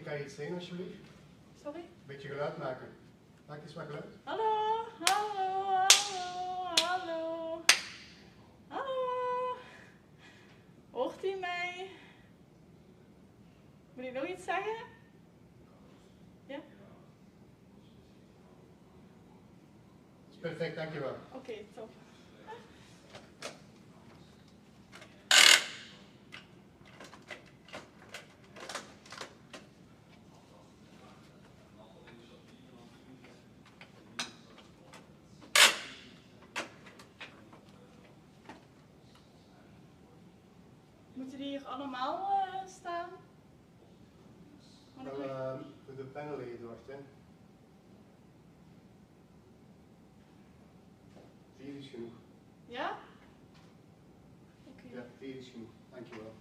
kan je iets zeggen alsjeblieft? Sorry? Een beetje geluid maken. Maak eens wat geluid. Hallo, hallo, hallo, hallo. Hallo. Hoort u mij? Moet ik nog iets zeggen? Ja? Dat is perfect, dankjewel. Oké, top. Moeten die hier allemaal staan? Wel, voor de panelleden wacht, hè. 4 is genoeg. Ja? Oké. Ja, 4 is genoeg. Dankjewel.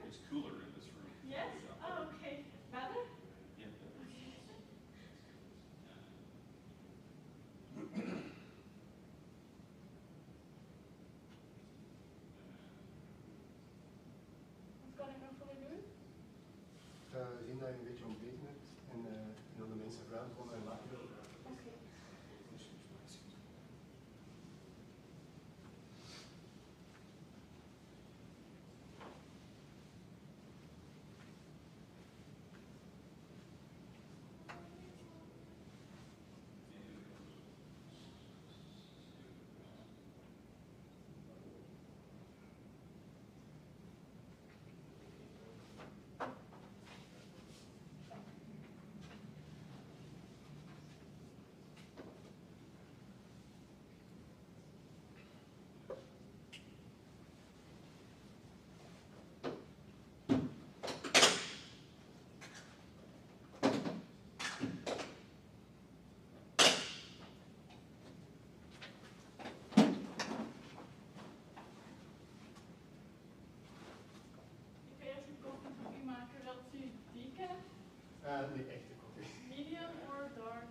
It's cooler in this room. Yes? Oh, okay. Better? Yeah. Wat kan ik nog voor u doen? Zien dat je een beetje ontbeten hebt en dan de mensen vragen komen en lachen. Oké. Nee, echte koffie. Medium or dark?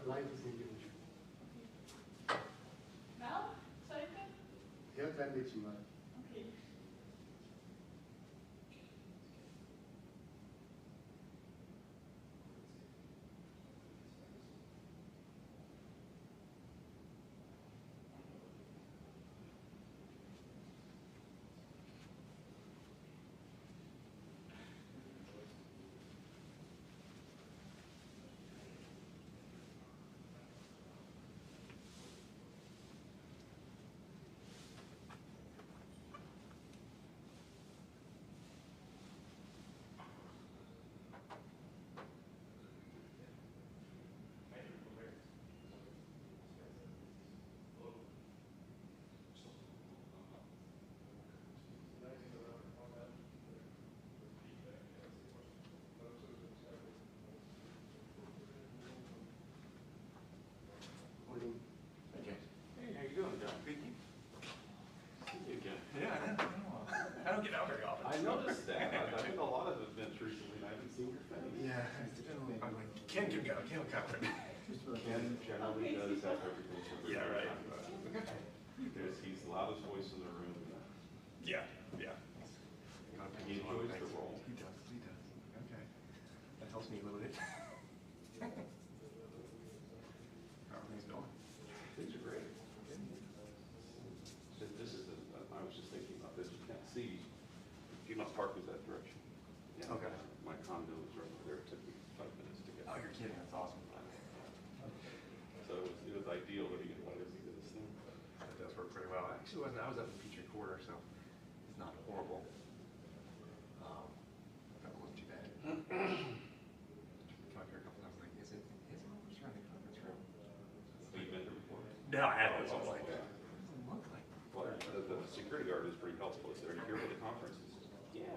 Light is niet goed. Melk? Suiker? Heel klein beetje maar. Oké. I don't get out very often. I noticed that. I think a lot of Ken can go. Ken will cover it. Ken generally does have everything. Yeah, right. He's the loudest voice in the room. Yeah, yeah. He enjoys the role. He does, he does. Okay. That helps me a little bit. How are things going? Things are great. So this is, I was just thinking about this, you can't see, you must park in that direction. Yeah. Okay. My condo is right there, it took me 5 minutes to get. Oh, you're kidding, that's awesome. So it was ideal that he invited me to this thing. That does work pretty well. Actually, I was up in Petrie Quarter, so it's not horrible. That wasn't too bad. Come up here a couple times, like, is it his office or in the conference room? Have you been there before? No, I haven't. So like, what does it look like? Well, the security guard is pretty helpful. Is there? You hear what the conference is? Yeah.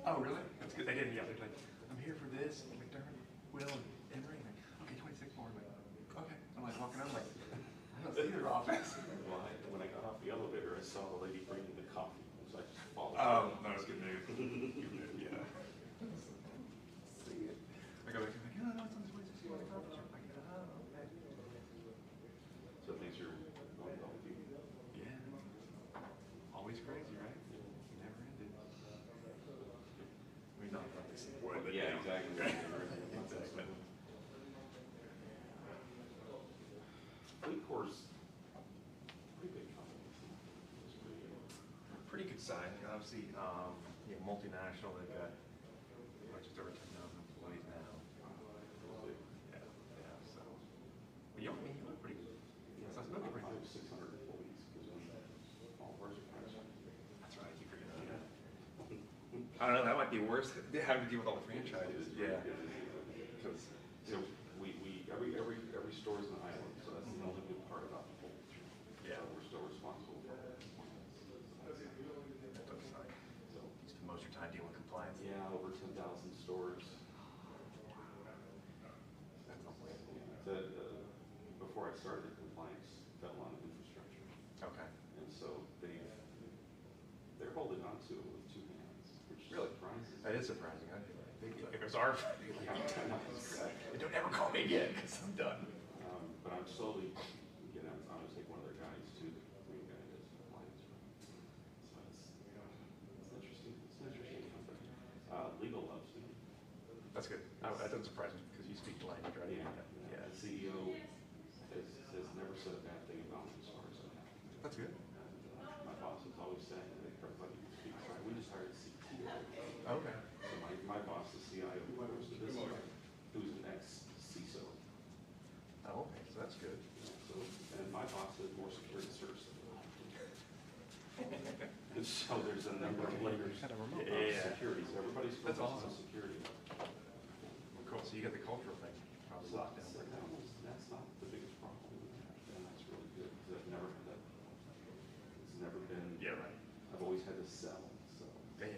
Oh, really? That's good. They didn't. Yeah, they're like, I'm here for this. And McDermott, Will, and Emery. Like, okay, 26 more. I'm like, okay. I'm like walking out. I'm like, I don't see their office. Well, when I got off the elevator, I saw the lady bringing the coffee, so I just followed. Oh, no, it's good news. Good news, yeah. See it. I go back and I'm like, no, it's on this way to see what the conference room. Like, oh, okay. So things are going well with you. Yeah. Always crazy, right? Never ended. We not like this. Yeah, exactly. Exactly. Fleet Corps, pretty big company. It's pretty good. Pretty good size. Obviously, yeah, multinational. They've got just over 10,000 employees now. Yeah, yeah. So, but you look pretty good. Yeah, so that's pretty good. 600 employees because all of ours are franchise. That's right. You forget that. Yeah. I don't know. That might be worse. Having to deal with all the franchises. Yeah. Because So every store is an island, so that's the only good part about the whole. Yeah. We're still responsible for it. that does suck. So You spend most of your time dealing with compliance. yeah, over 10,000 stores. That's unbelievable. Before I started, compliance fell on infrastructure, Okay. and so they're holding on to it with 2 hands, which Really? surprises. That is surprising. If it was our, don't ever call me again because I'm done. But I'm slowly, I'm gonna take one of their guys to the green guy that's compliance. So it's interesting. It's an interesting company. Legal loves me. That's good. That doesn't surprise me because you speak the language, right? Yeah. The CEO has never said a bad thing about me as far as I know. That's good. My boss is always saying that everybody speaks right. We just hired a CTO. Okay. So my boss, the CIO, goes to this guy, who's an ex-CISO. Oh, okay. So that's good. So, and my boss has more security services. And so there's a number of layers of security. So everybody's That's focused on awesome. security. Cool. So you got the cultural thing probably So locked down. that's not the biggest problem we have, and that's really good because I've never had that. It's never been. Yeah, right. I've always had to sell. So Yeah.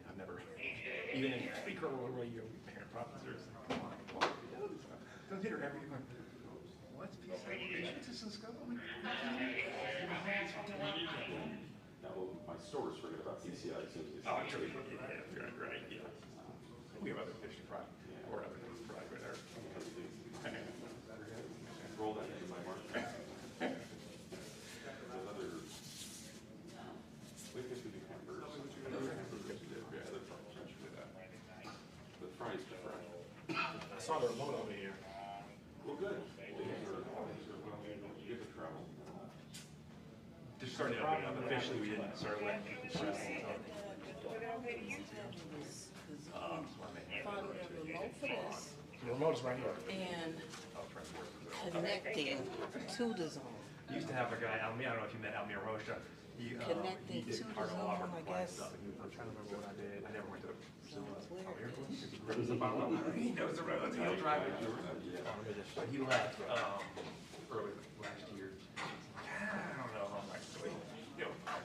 I've never, even in speaker role where you parent officers, come on, what? Don't hit her every time. What's PCI? This is scope? now my stores forget about PCI as soon as they Oh, I'm see sure. it. Yeah, right. Yeah. We have other fishing product or other things product right there. Roll that into my market. There's other. We think we do hamburgers. Yeah, they're French for that. The fries are fried. I saw the remote over here. Well, good. These are well, you get to travel. They're starting to open up officially. We didn't start letting people travel. Found a remote for this The remote is right here. and connecting to the zone. You used to have a guy, Almir, I don't know if you met Almir Rocha. He Connecting did to the part of all of our zone, I compliance guess. stuff. And I'm trying to remember what I did. I never went to the. Weird. He knows the roads. He'll drive it. But he left early last year. I don't know. I'm like,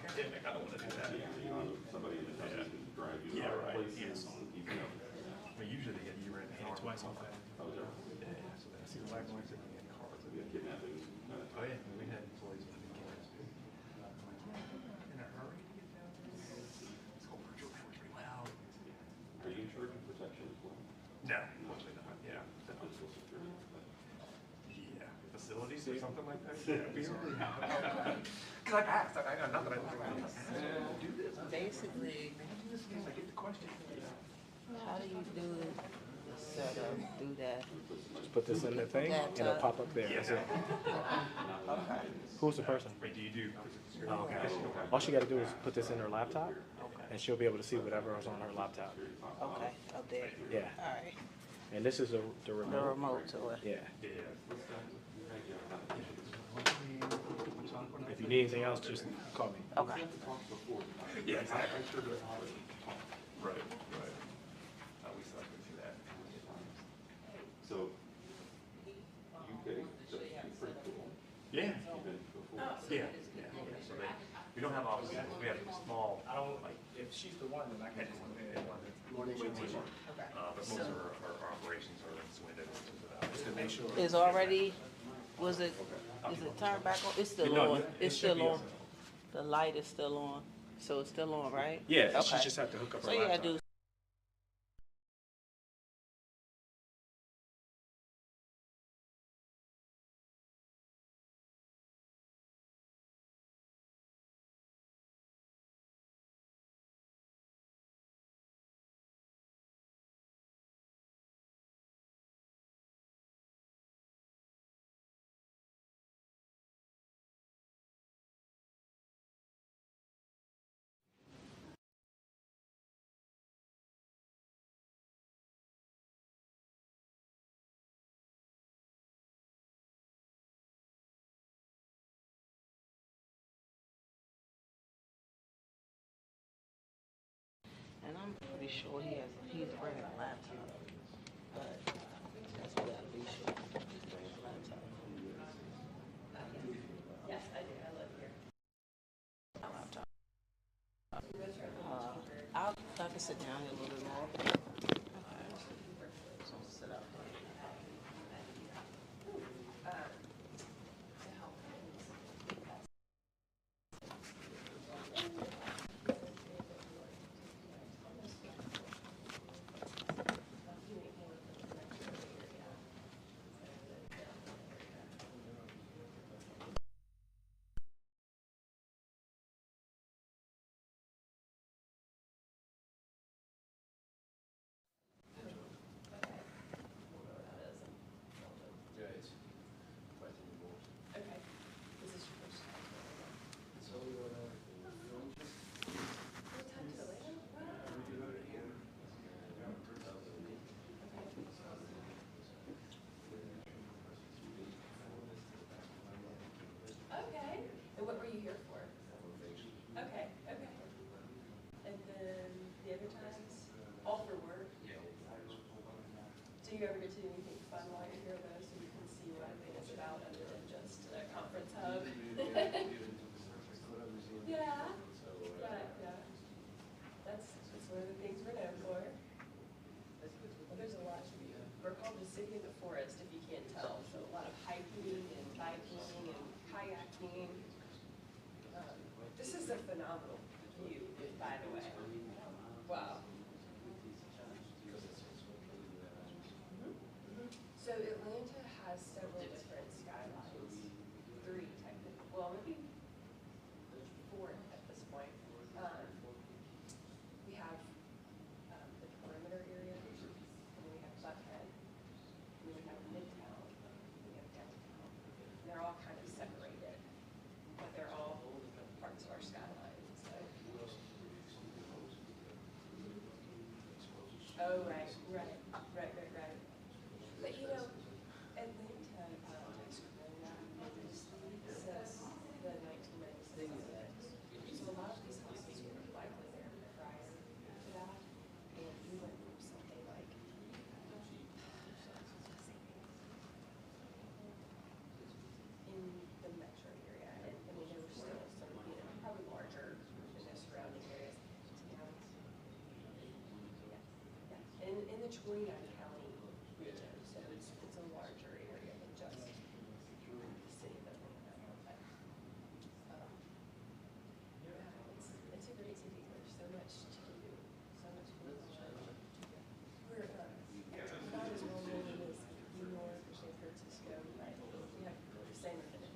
pandemic. I don't want to do that. Yeah, you know, somebody in the company can drive you Yeah, to right. places. But usually they get you rent a car. Twice off that. Oh, there. Yeah, so then I see the black and white sitting in cars. We had kidnapping. Oh yeah, we had employees with the cameras too. I'm like, yeah, in a hurry to get down there. This whole virtual was pretty loud. Are you insured in protection as well? No, unfortunately not. Yeah. So, something like that? Because I've asked, not that I asked to do this. Basically, I get the question. how do you do it? Set up, do that. Just put this in the thing, and it'll pop up there. That's it. Okay. Who's the person? Wait, do you do? Oh, okay. All she got to do is put this in her laptop, and she'll be able to see whatever is on her laptop. Okay, up there. Yeah. All right. And this is the The remote. remote to it. Yeah. Yeah. If you need anything else, just call me. Okay. Yeah, exactly. Right, right. We still have to see that. So, UK, that's pretty cool. Yeah. You've been before. Yeah. So we don't have offices, we have small, I don't like if she's the one, then I can. but most of our operations are in Swindon. Just to make sure. It's already, is it turned back on? It's still No, on. it It's should still be on. on. The light is still on. So it's still on, right? Yeah, she Okay. just have to hook up her So you gotta laptop. do. And I'm pretty sure he's bringing a laptop. But that's what gotta be sure. He's bringing a laptop. Yes, I do. I live here. A laptop. I can sit down here a little bit more. Okay. So I'll sit up. Okay. This is your first time. So, What time to the land? Okay. And what were you here for? Okay, okay. And then the other times, all for work? Do you ever get to do anything fun while you're here though, so you can see what it's about other than just a conference hub? Yeah, yeah. That's one of the things we're known for. Well, there's a lot to be, we're called the city of the forest, if you can't tell, so a lot of hiking and biking and kayaking. This is a phenomenal view, by the way. Wow. So Atlanta has several different skylines, 3 technically, well, maybe 4 at this point. We have the perimeter area, and then we have Buckhead, and then we have Midtown, and we have downtown. And they're all kind of separated, but they're all parts of our skyline. So. Oh, right. But you know, Atlanta, says the 1996. So a lot of these houses were likely there prior to that, and we went from something like in the metro area, and I mean there were still some, probably larger in the surrounding areas. Yeah. In the 29 county region, so it's a larger area than just the city of Atlanta. But, yeah, it's a great city. There's so much to do, so much to do. We're not as well known as New York or San Francisco, but we have the same amenities.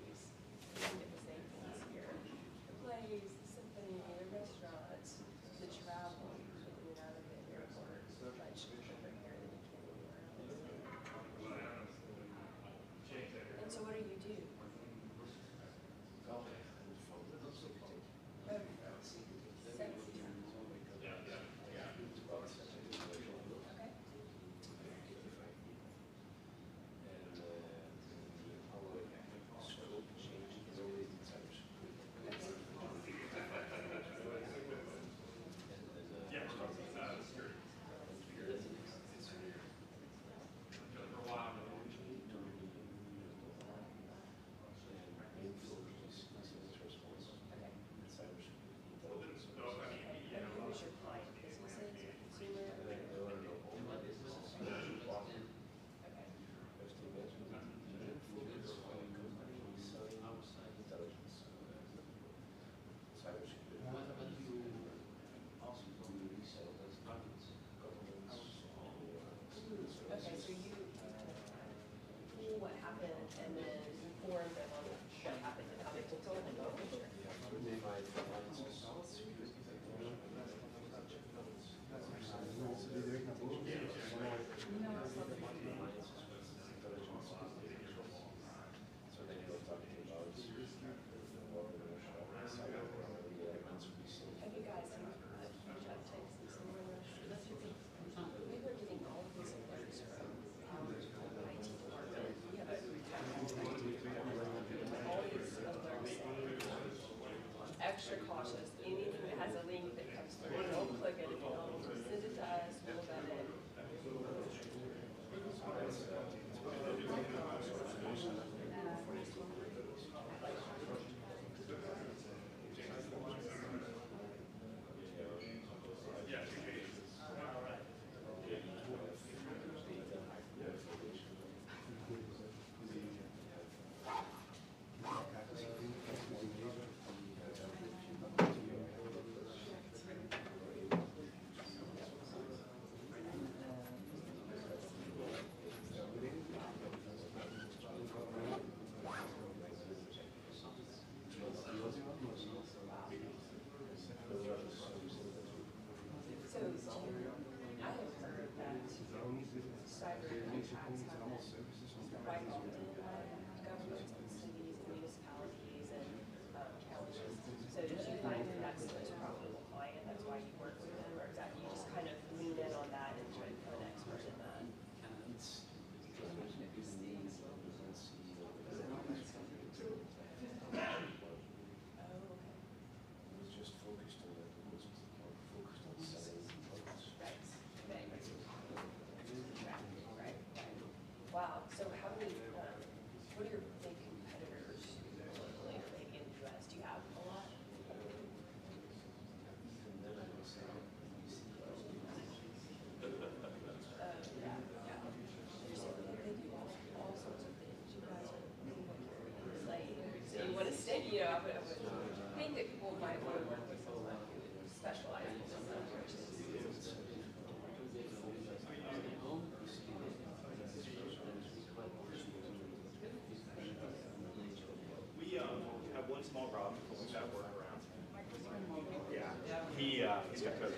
Yeah, it's got code.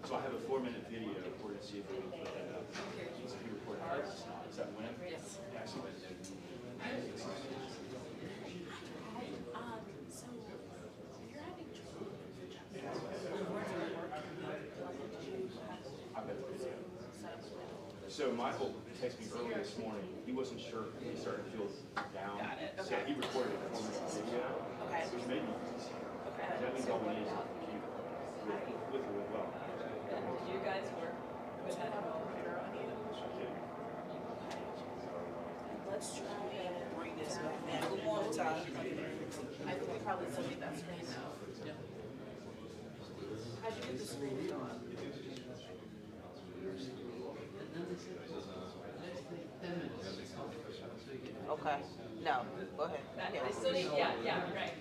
So I have a 4-minute video. We're going to see if we can put that up. So he recorded this. Is that when? Yes. Excellent. So Michael texted me early this morning. He wasn't sure. He started to feel down. Got it. So he recorded a 4-minute video. Okay. Which made me easy. Okay. That means all we need is a computer with or without. Did you guys work with that at all? Let's try and bring this back now. Good morning, Todd. I think we probably still need that screen now. How'd you get the screen going? Okay, no, go ahead. They still need, right.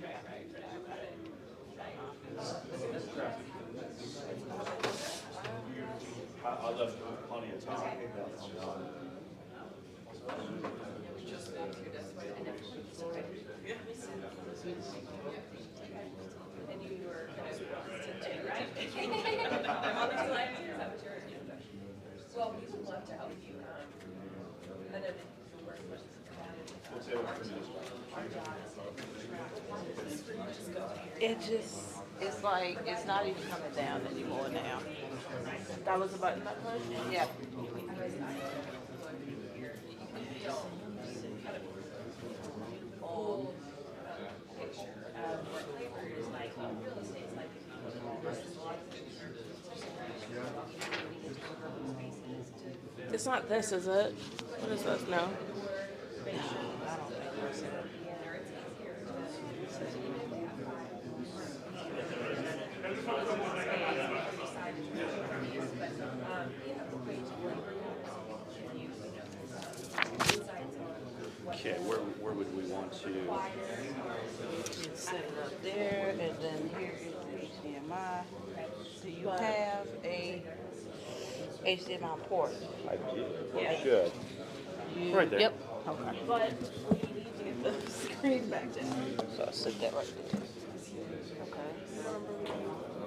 I left plenty of time. And you were kind of today, right? On the slide, is that what you're? Well, we would love to help you. I know that you work with It's like, it's not even coming down anymore now. That was the button that pushed? Yeah. full picture of what labor is like, what real estate's like. It's not this, is it? What is this? No. Okay, where would we want to? Set it up there, and then here is the HDMI. Do you have a HDMI port? I do. Yeah. Good. Right there. Yep. Okay. But we need to get the screen back down. So I'll sit that right there. Okay.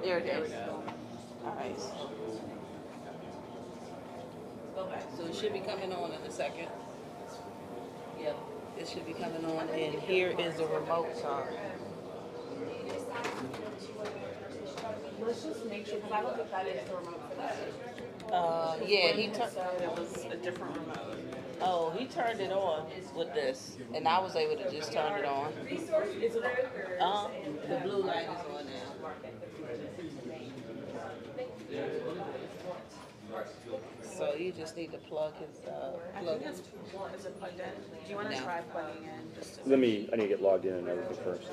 There it is. All right. Go back. So it should be coming on in a second. Yep. It should be coming on, and here is the remote side. Let's just make sure, because I don't think that is the remote for that. Yeah, he turned. It was a different remote. Oh, he turned it on with this, and I was able to just turn it on. Is it on? The blue light is on now. So you just need to plug his plug in. Is it plugged in? Do you want to No. try plugging in just to I need to get logged in and everything first.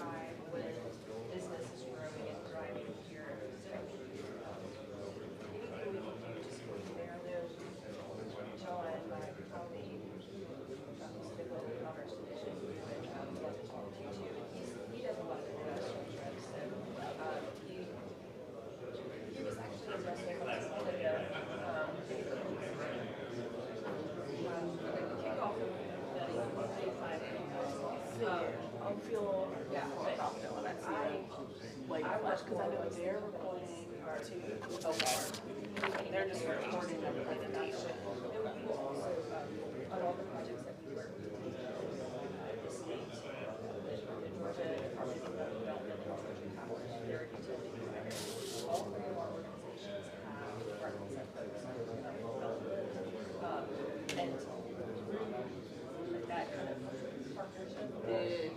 I'll feel confident when I see like flash because I know they're recording too. Okay. They're just recording their presentation. On all the projects that we work with, the state, Georgia Department of Development, and also Chicago, their utility providers, all three of our organizations have departments that focus on economic development. And like that kind of partnership. Did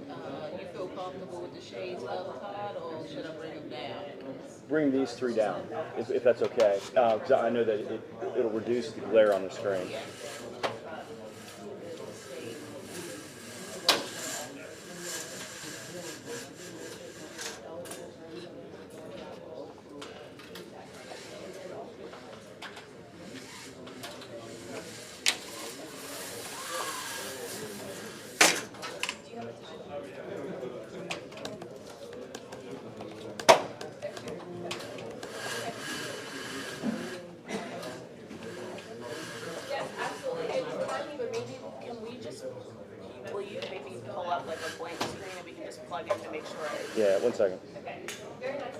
you feel comfortable with the shades up, Todd, or should I bring them down? Bring these three down, if that's okay. Because I know that it'll reduce the glare on the screen. Yes, absolutely. And remind me, but maybe Can we just, will you maybe pull up like a blank screen and we can just plug in to make sure? Yeah, 1 second. okay. Very nice.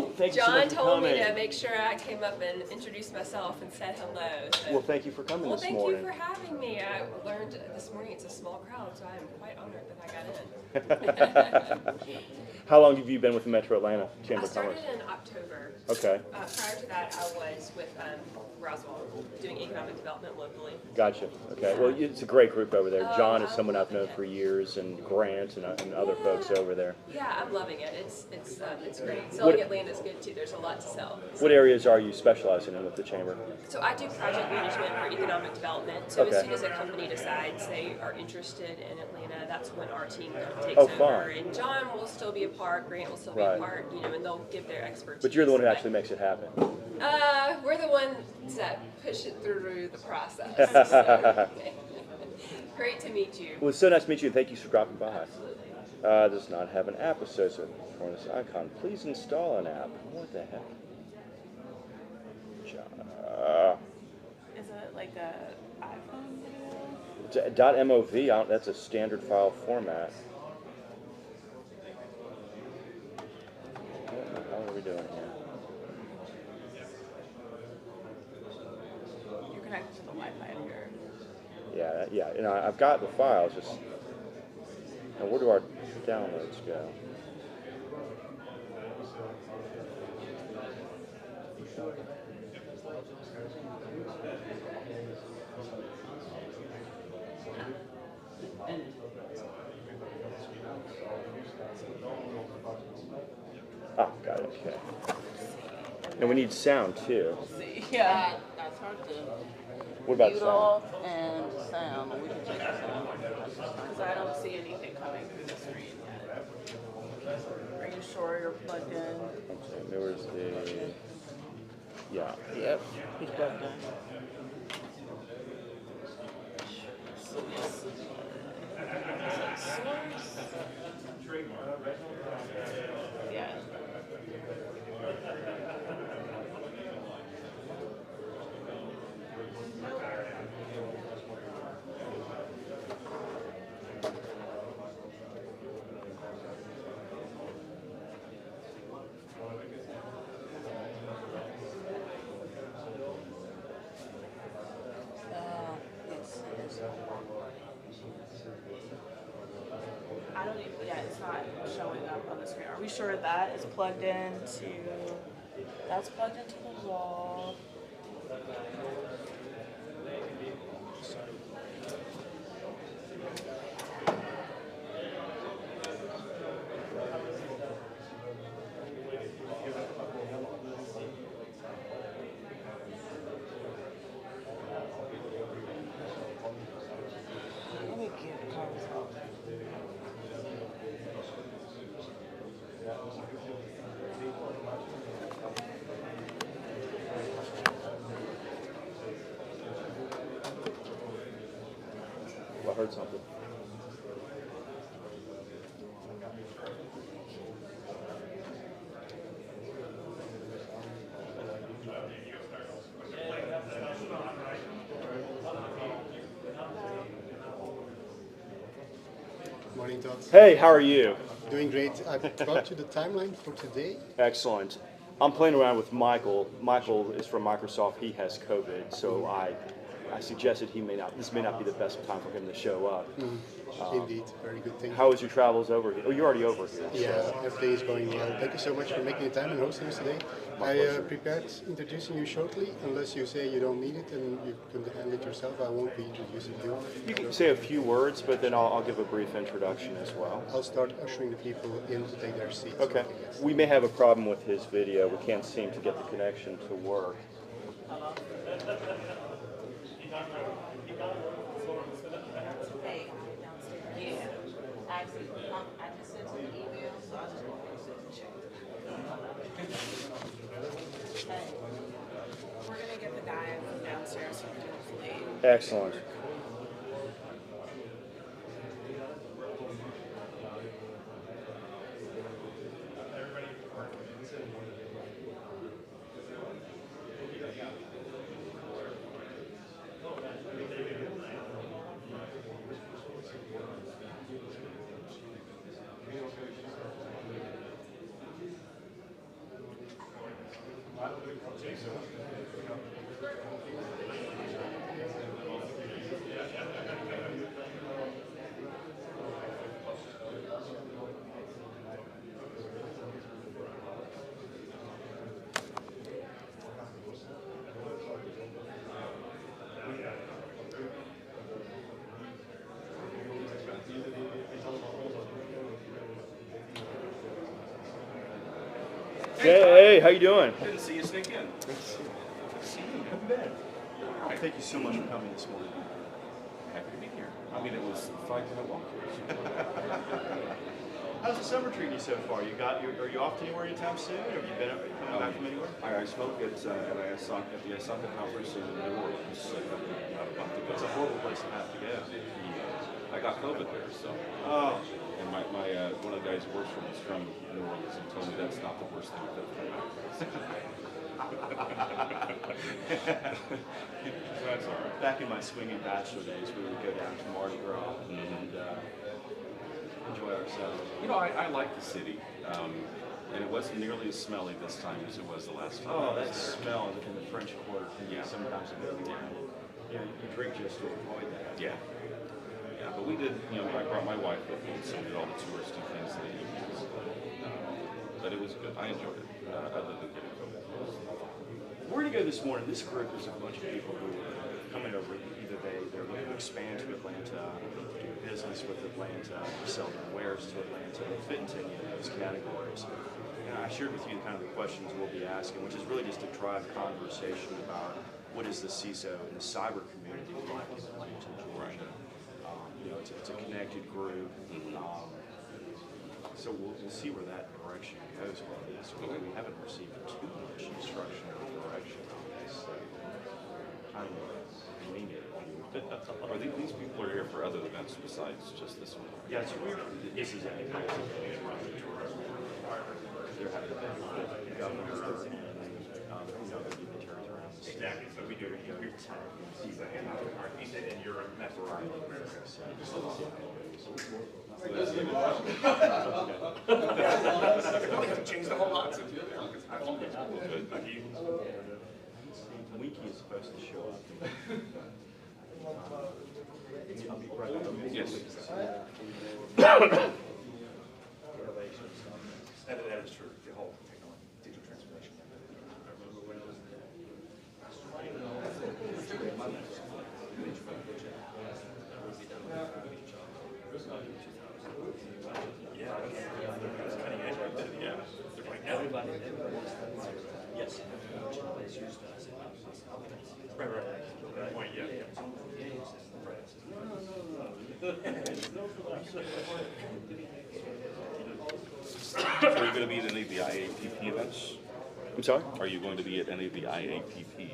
Oh, thank you so John much for told me coming. to make sure I came up and introduced myself and said hello. So. Well, thank you for coming Well, this thank morning. you for having me. I learned this morning it's a small crowd, so I am quite honored that I got in. How long have you been with the Metro Atlanta Chamber I of Commerce? started in October. Okay, Prior to that, I was with Roswell doing economic development locally. gotcha. Okay, well, it's a great group over there. Oh, John is I'm someone I've loving known it. for years, and Grant and other folks over there. Yeah, I'm loving it. It's great. Selling What- Atlanta's good too. There's a lot to sell. What areas are you specializing in with the Chamber? So I do project management for economic development. So as Okay. soon as a company decides they are interested in Atlanta, that's when our team takes Oh, over. fun. And John will still be a part, Grant will still be Right. a part, and they'll give their expertise. But you're the one who actually makes it happen. We're the ones that push it through the process. So. Great to meet you. Well, it's so nice to meet you, and thank you for dropping by. Absolutely. Does not have an app associated with this icon. Please install an app. What the heck? Is it like a iPhone video? .mov, that's a standard file format. What the hell are we doing here? You're connected to the Wi-Fi here. Yeah, I've got the files, just, now where do our downloads go? Oh, got it, okay. And we need sound too. See, yeah. That's hard to What about mute sound? off and sound. We can check the sound. Because I don't see anything coming through the screen yet. Are you sure you're plugged in? Okay, where's the, yeah. Yep, he's plugged in. Yeah. I don't even, yeah, it's not showing up on the screen. Are we sure that is plugged into, That's plugged into the wall. Let me get cars off. I heard something. Morning, Todd. Hey, how are you? Doing great. I brought you the timeline for today. Excellent. I'm playing around with Michael. Michael is from Microsoft. He has COVID, so I suggested this may not be the best time for him to show up. Indeed, very good thing. How was your travels over here? Oh, you're already over here. Yeah, everything is going well. Thank you so much for making the time and hosting us today. My I pleasure. prepared introducing you shortly. Unless you say you don't need it and you can handle it yourself, I won't be introducing you. You can say a few words, but then I'll give a brief introduction as well. I'll start ushering the people in to take their seats. Okay. Yes. We may have a problem with his video. We can't seem to get the connection to work. Hey, yeah. Actually, I just sent him an email, so I just want to check. Hey. we're going to get the guy from downstairs who can hopefully. Excellent. Hey, how you doing? Didn't see you sneak in. Thank you so much for coming this morning. Happy to be here. I mean, it was 5-minute walk. How's the summer treating you so far? Are you off to anywhere anytime soon? Have you been coming back from anywhere? I spoke at the ISACA conference in New Orleans about a month ago. It's a horrible place to have to go. I got COVID there, so. Oh. And my one of the guys who works for me is from New Orleans and told me that's not the worst thing that could That's all right. Back in my swinging bachelor days, we would go down to Mardi Gras and enjoy ourselves. You know, I like the city, and it wasn't nearly as smelly this time as it was the last time. Oh, that smell in the French Quarter can be sometimes a bit weird. You drink just to avoid that. Yeah. Yeah, but we did, I brought my wife with me, so we did all the touristy things in the evenings. But it was good. I enjoyed it, other than getting COVID. Where to go this morning? This group is a bunch of people who are coming over. Either they're looking to expand to Atlanta, do business with Atlanta, sell their wares to Atlanta. They fit into any of those categories. And I shared with you kind of the questions we'll be asking, which is really just to drive conversation about what is the CISO and the cyber community like in Atlanta, Georgia. It's a connected group. So we'll see where that direction goes with this. We haven't received too much instruction or direction on this. So kind of wing it. Or these people are here for other events besides just this one? Yeah, it's weird. This is a they're having the governor and the dignitaries around the state. Exactly. So we do it here. In Europe, that's where I'm in America. Change the whole lot. Winky is supposed to show up. Yes. That is true. The whole digital transformation. Yeah, that's cutting edge right there. Yeah. Right now. Yes. Right. Good point, yeah. Are you going to be at any of the IAPP events? I'm sorry? Are you going to be at any of the IAPP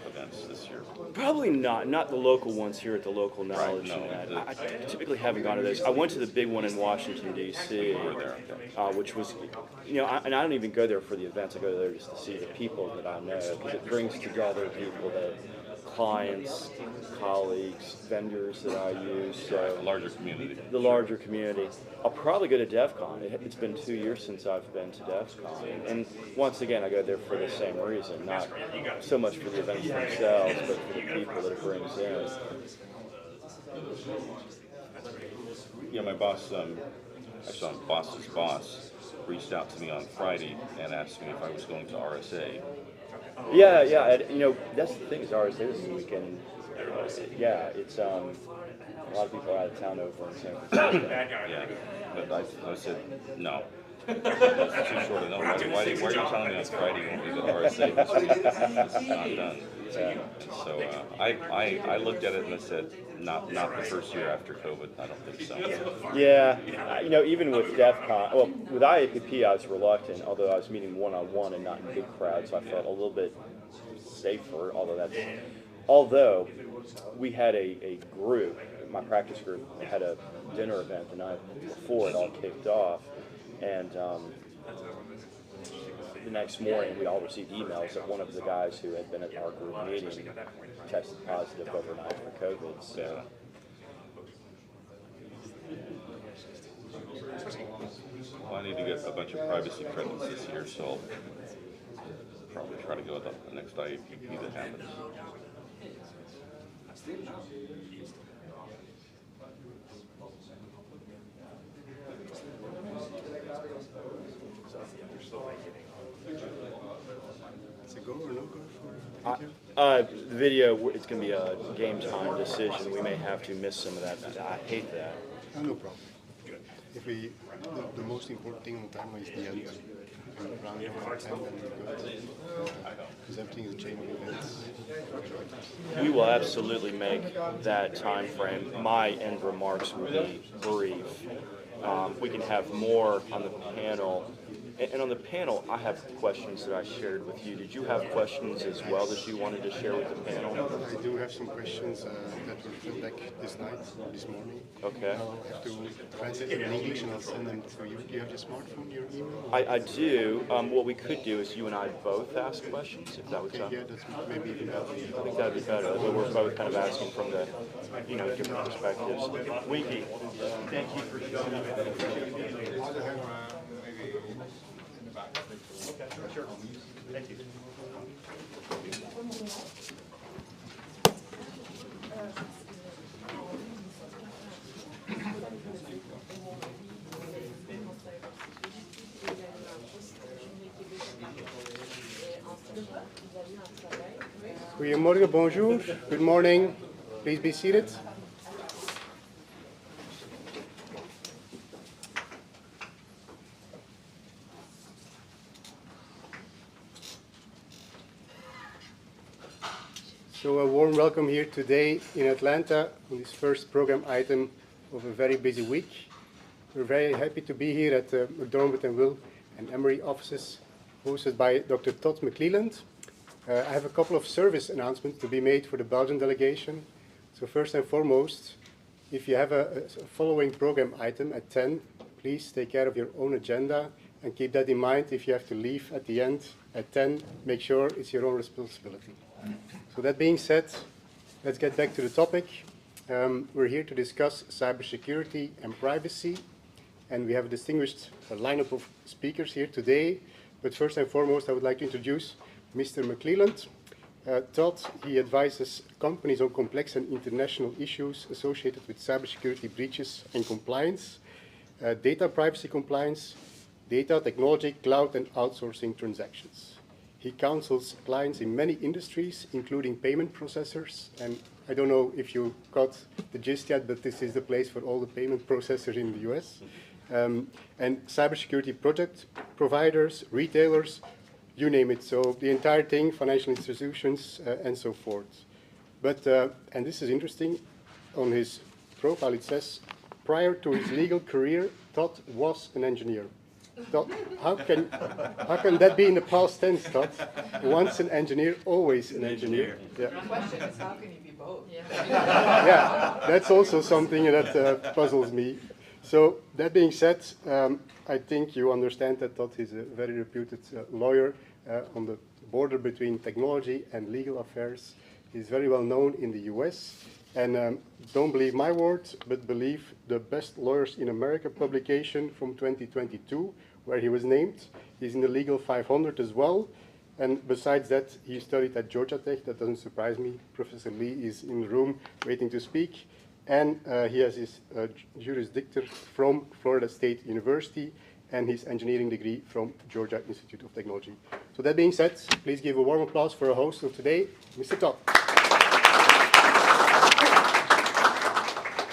events this year? Probably not the local ones here at the local knowledge. no, I typically haven't gone to those. I went to the big one in Washington, D.C., which was, and I don't even go there for the events. I go there just to see the people that I know, because it brings together people that, clients, colleagues, vendors that I use. So A larger community. the larger community. I'll probably go to DEF CON. It's been 2 years since I've been to DEF CON. And once again, I go there for the same reason, not so much for the events themselves, but for the people that it brings in. Yeah, my boss, actually my boss's boss, reached out to me on Friday and asked me if I was going to RSA. Yeah. That's the thing is RSA this weekend. It's a lot of people are out of town over in San Francisco. Yeah, but I said no. That's too short a notice. Why are you telling me on Friday you won't be to RSA? This is not done. So I looked at it and I said, not the first year after COVID. I don't think so. Yeah, even with DEF CON, with IAPP I was reluctant, although I was meeting one-on-one and not in big crowds, so I felt a little bit safer, although we had a group, my practice group had a dinner event the night before it all kicked off, and the next morning we all received emails that one of the guys who had been at our group meeting tested positive overnight for COVID. So. Well, I need to get a bunch of privacy credits this year, so probably try to go with the next IAPP that happens. Is it go or no go for video? The video, it's going to be a game time decision. We may have to miss some of that. I hate that. No problem. If we, the most important thing on timeline is the end. Around 10, then we're good. Because everything is changing events. We will absolutely make that time frame. My end remarks will be brief. We can have more on the panel. And on the panel, I have questions that I shared with you. Did you have questions as well that you wanted to share with the panel? I do have some questions that were fed back this morning. Okay. I'll have to translate them in English and I'll send them to you. Do you have your smartphone, your email? I do. What we could do is you and I both ask questions, if that would sound. Yeah, that's maybe even better. I think that'd be better. We're both kind of asking from the, different perspectives. Winky, thank you for showing up. Okay, sure. Thank you. Goedemorgen, bonjour. Good morning. Please be seated. So a warm welcome here today in Atlanta on this first program item of a very busy week. We're very happy to be here at the McDermott and Will and Emory offices, hosted by Dr. Todd McClelland. I have a couple of service announcements to be made for the Belgian delegation. So first and foremost, if you have a following program item at 10, please take care of your own agenda and keep that in mind. If you have to leave at the end at 10, make sure it's your own responsibility. So that being said, let's get back to the topic. We're here to discuss cybersecurity and privacy, and we have a distinguished lineup of speakers here today. But first and foremost, I would like to introduce Mr. McClelland. Todd, he advises companies on complex and international issues associated with cybersecurity breaches and compliance, data privacy compliance, data technology, cloud, and outsourcing transactions. He counsels clients in many industries, including payment processors. And I don't know if you got the gist yet, but this is the place for all the payment processors in the US. And cybersecurity project providers, retailers, you name it. So the entire thing, financial institutions, and so forth. But, and this is interesting, on his profile it says, prior to his legal career, Todd was an engineer. Todd, how can that be in the past tense, Todd? Once an engineer, always an engineer. Yeah. The question is, how can you be both? Yeah, that's also something that puzzles me. So that being said, I think you understand that Todd is a very reputed lawyer on the border between technology and legal affairs. He's very well known in the US. And don't believe my words, but believe the Best Lawyers in America publication from 2022, where he was named. He's in the Legal 500 as well. And besides that, he studied at Georgia Tech. That doesn't surprise me. Professor Lee is in the room waiting to speak. And he has his Juris Doctor from Florida State University and his engineering degree from Georgia Institute of Technology. So that being said, please give a warm applause for our host of today, Mr. Todd.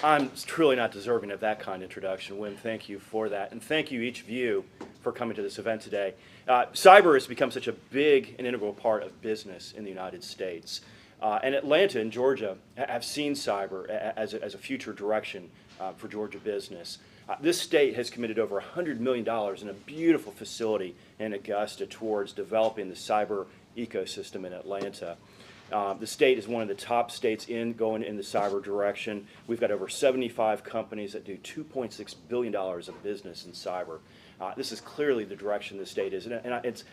I'm truly not deserving of that kind of introduction. Wim, thank you for that. And thank you, each of you, for coming to this event today. Cyber has become such a big and integral part of business in the United States. And Atlanta and Georgia have seen cyber as a future direction for Georgia business. This state has committed over $100 million in a beautiful facility in Augusta towards developing the cyber ecosystem in Atlanta. The state is one of the top states going in the cyber direction. We've got over 75 companies that do $2.6 billion of business in cyber. This is clearly the direction the state is, and it's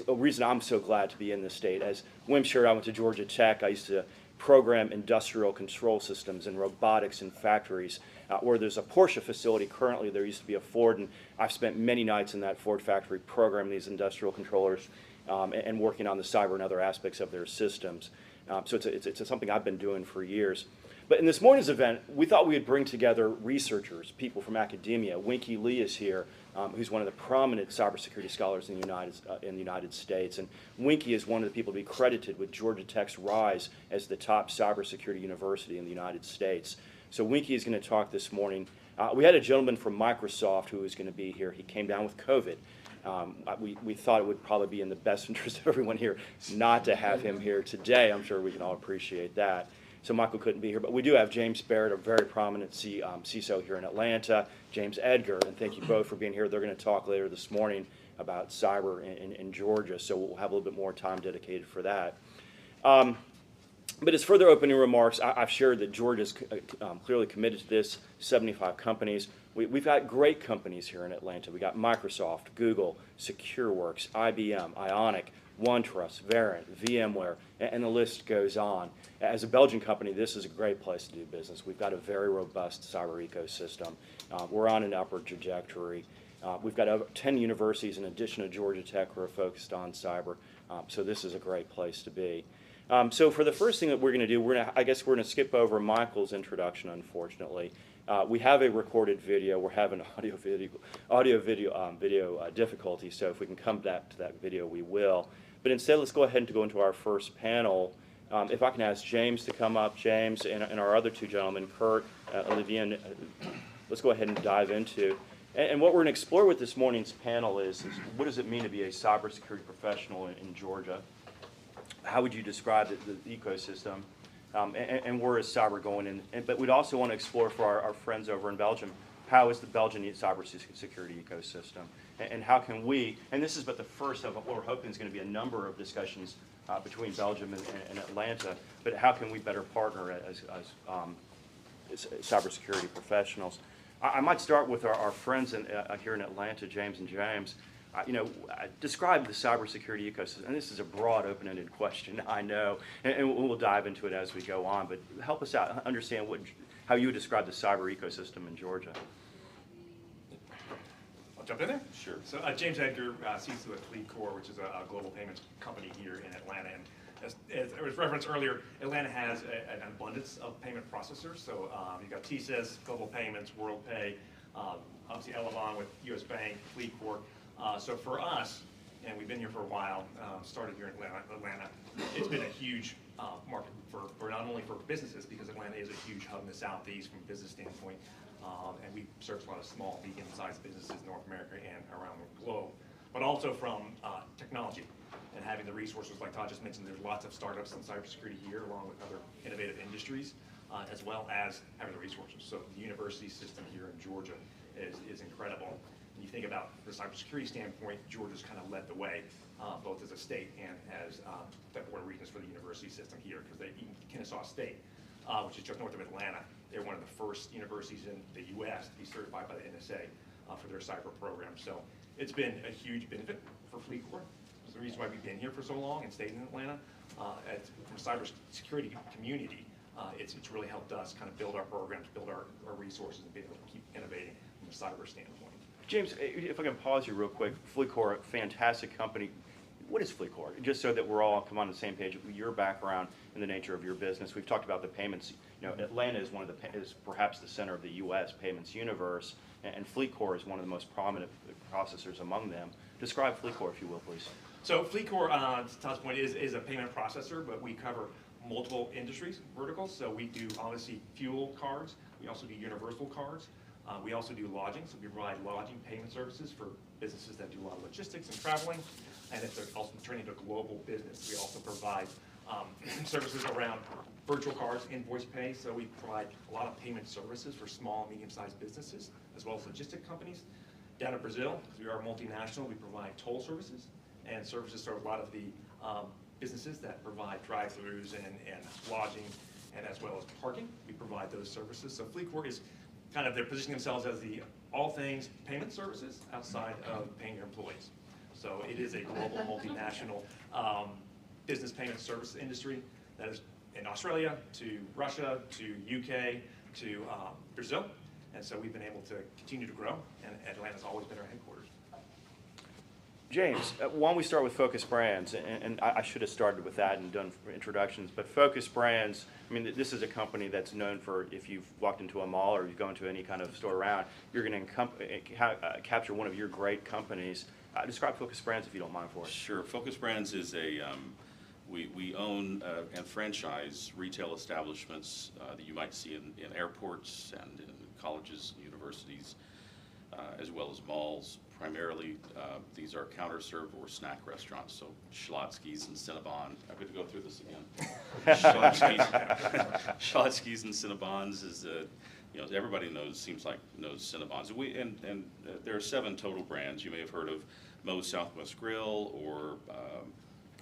a reason I'm so glad to be in this state. As Wim shared, I went to Georgia Tech. I used to program industrial control systems and robotics in factories. Where there's a Porsche facility currently, there used to be a Ford, and I've spent many nights in that Ford factory programming these industrial controllers. and working on the cyber and other aspects of their systems. So it's something I've been doing for years. But in this morning's event, we thought we would bring together researchers, people from academia. Winky Lee is here, who's one of the prominent cybersecurity scholars in the United States. And Winky is one of the people to be credited with Georgia Tech's rise as the top cybersecurity university in the United States. So Winky is going to talk this morning. We had a gentleman from Microsoft who was going to be here. He came down with COVID. We thought it would probably be in the best interest of everyone here not to have him here today. I'm sure we can all appreciate that. So Michael couldn't be here, but we do have James Barrett, a very prominent CISO here in Atlanta, James Edgar, and thank you both for being here. They're going to talk later this morning about cyber in Georgia, so we'll have a little bit more time dedicated for that. But as further opening remarks, I've shared that Georgia's clearly committed to this, 75 companies. We've got great companies here in Atlanta. We got Microsoft, Google, SecureWorks, IBM, Ionic, OneTrust, Verint, VMware, and the list goes on. As a Belgian company, this is a great place to do business. We've got a very robust cyber ecosystem. We're on an upward trajectory. We've got over 10 universities in addition to Georgia Tech who are focused on cyber. So this is a great place to be. So for the first thing that we're going to do, I guess we're going to skip over Michael's introduction, unfortunately. We have a recorded video. We're having audio-video difficulty, so if we can come back to that video, we will. But instead, let's go ahead and go into our first panel. If I can ask James to come up, James, and our other two gentlemen, Kurt, Olivier, let's go ahead and dive into. And what we're going to explore with this morning's panel is what does it mean to be a cybersecurity professional in Georgia? How would you describe the ecosystem? And where is cyber going in? But we'd also want to explore for our friends over in Belgium, how is the Belgian cybersecurity ecosystem? And how can we, and this is but the first of what we're hoping is going to be a number of discussions between Belgium and Atlanta, but how can we better partner as cybersecurity professionals? I might start with our friends here in Atlanta, James and James. Describe the cybersecurity ecosystem. And this is a broad, open-ended question, I know, and we'll dive into it as we go on. But help us out, understand how you would describe the cyber ecosystem in Georgia. I'll jump in there? Sure. So James Edgar, CISO at FleetCor, which is a global payments company here in Atlanta. And as it was referenced earlier, Atlanta has an abundance of payment processors. So you've got TSYS, Global Payments, WorldPay, obviously Elavon with US Bank, FleetCor. So for us, and we've been here for a while, started here in Atlanta, it's been a huge market for not only for businesses, because Atlanta is a huge hub in the Southeast from a business standpoint, and we service a lot of small, medium-sized businesses in North America and around the globe, but also from technology and having the resources like Todd just mentioned. There's lots of startups in cybersecurity here, along with other innovative industries, as well as having the resources. So the university system here in Georgia is incredible. When you think about the cybersecurity standpoint, Georgia's kind of led the way, both as a state and as the board of regents for the university system here, because even Kennesaw State, which is just north of Atlanta, they're one of the first universities in the U.S. to be certified by the NSA for their cyber program. So it's been a huge benefit for FleetCor. It's the reason why we've been here for so long and stayed in Atlanta. From a cybersecurity community, it's really helped us kind of build our programs, build our resources, and be able to keep innovating from a cyber standpoint. James, if I can pause you real quick, FleetCor, a fantastic company. What is FleetCor? Just so that we're all come on the same page, your background and the nature of your business. We've talked about the payments. Atlanta is is perhaps the center of the U.S. payments universe, and FleetCor is one of the most prominent processors among them. Describe FleetCor, if you will, please. So FleetCor, to Todd's point, is a payment processor, but we cover multiple industries, verticals. So we do obviously fuel cards. We also do universal cards. We also do lodging, so we provide lodging payment services for businesses that do a lot of logistics and traveling. And if they're also turning into a global business, we also provide services around virtual cards, invoice pay. So we provide a lot of payment services for small and medium-sized businesses, as well as logistic companies. Down in Brazil, because we are multinational, we provide toll services and services to a lot of the businesses that provide drive-thrus and lodging, and as well as parking. We provide those services. So FleetCor is kind of, they're positioning themselves as the all things payment services outside of paying your employees. So it is a global multinational business payment service industry that is in Australia to Russia to UK to Brazil. And so we've been able to continue to grow, and Atlanta's always been our headquarters. James, why don't we start with Focus Brands? And I should have started with that and done introductions, but Focus Brands, I mean, this is a company that's known for, if you've walked into a mall or you go into any kind of store around, you're going to capture one of your great companies. Describe Focus Brands if you don't mind for us. Sure. Focus Brands is a, we own and franchise retail establishments that you might see in airports and in colleges and universities, as well as malls. Primarily, these are counter-serve or snack restaurants, so Schlotzsky's and Cinnabon. I'm going to go through this again. Schlotzsky's and Cinnabons is, you know, everybody knows Cinnabons. And there are 7 total brands. You may have heard of Moe's Southwest Grill or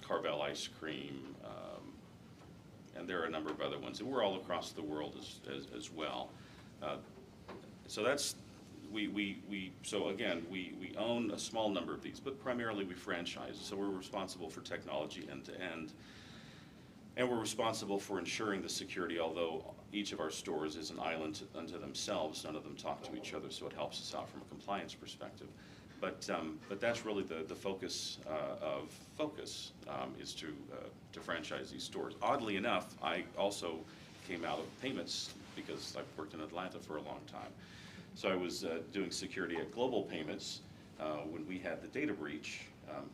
Carvel Ice Cream, and there are a number of other ones. And we're all across the world as well. So that's. So again, we own a small number of these, but primarily we franchise. So we're responsible for technology end to end, and we're responsible for ensuring the security. Although each of our stores is an island unto themselves, none of them talk to each other, so it helps us out from a compliance perspective. But that's really the focus of Focus is to franchise these stores. Oddly enough, I also came out of payments because I've worked in Atlanta for a long time. So I was doing security at Global Payments when we had the data breach.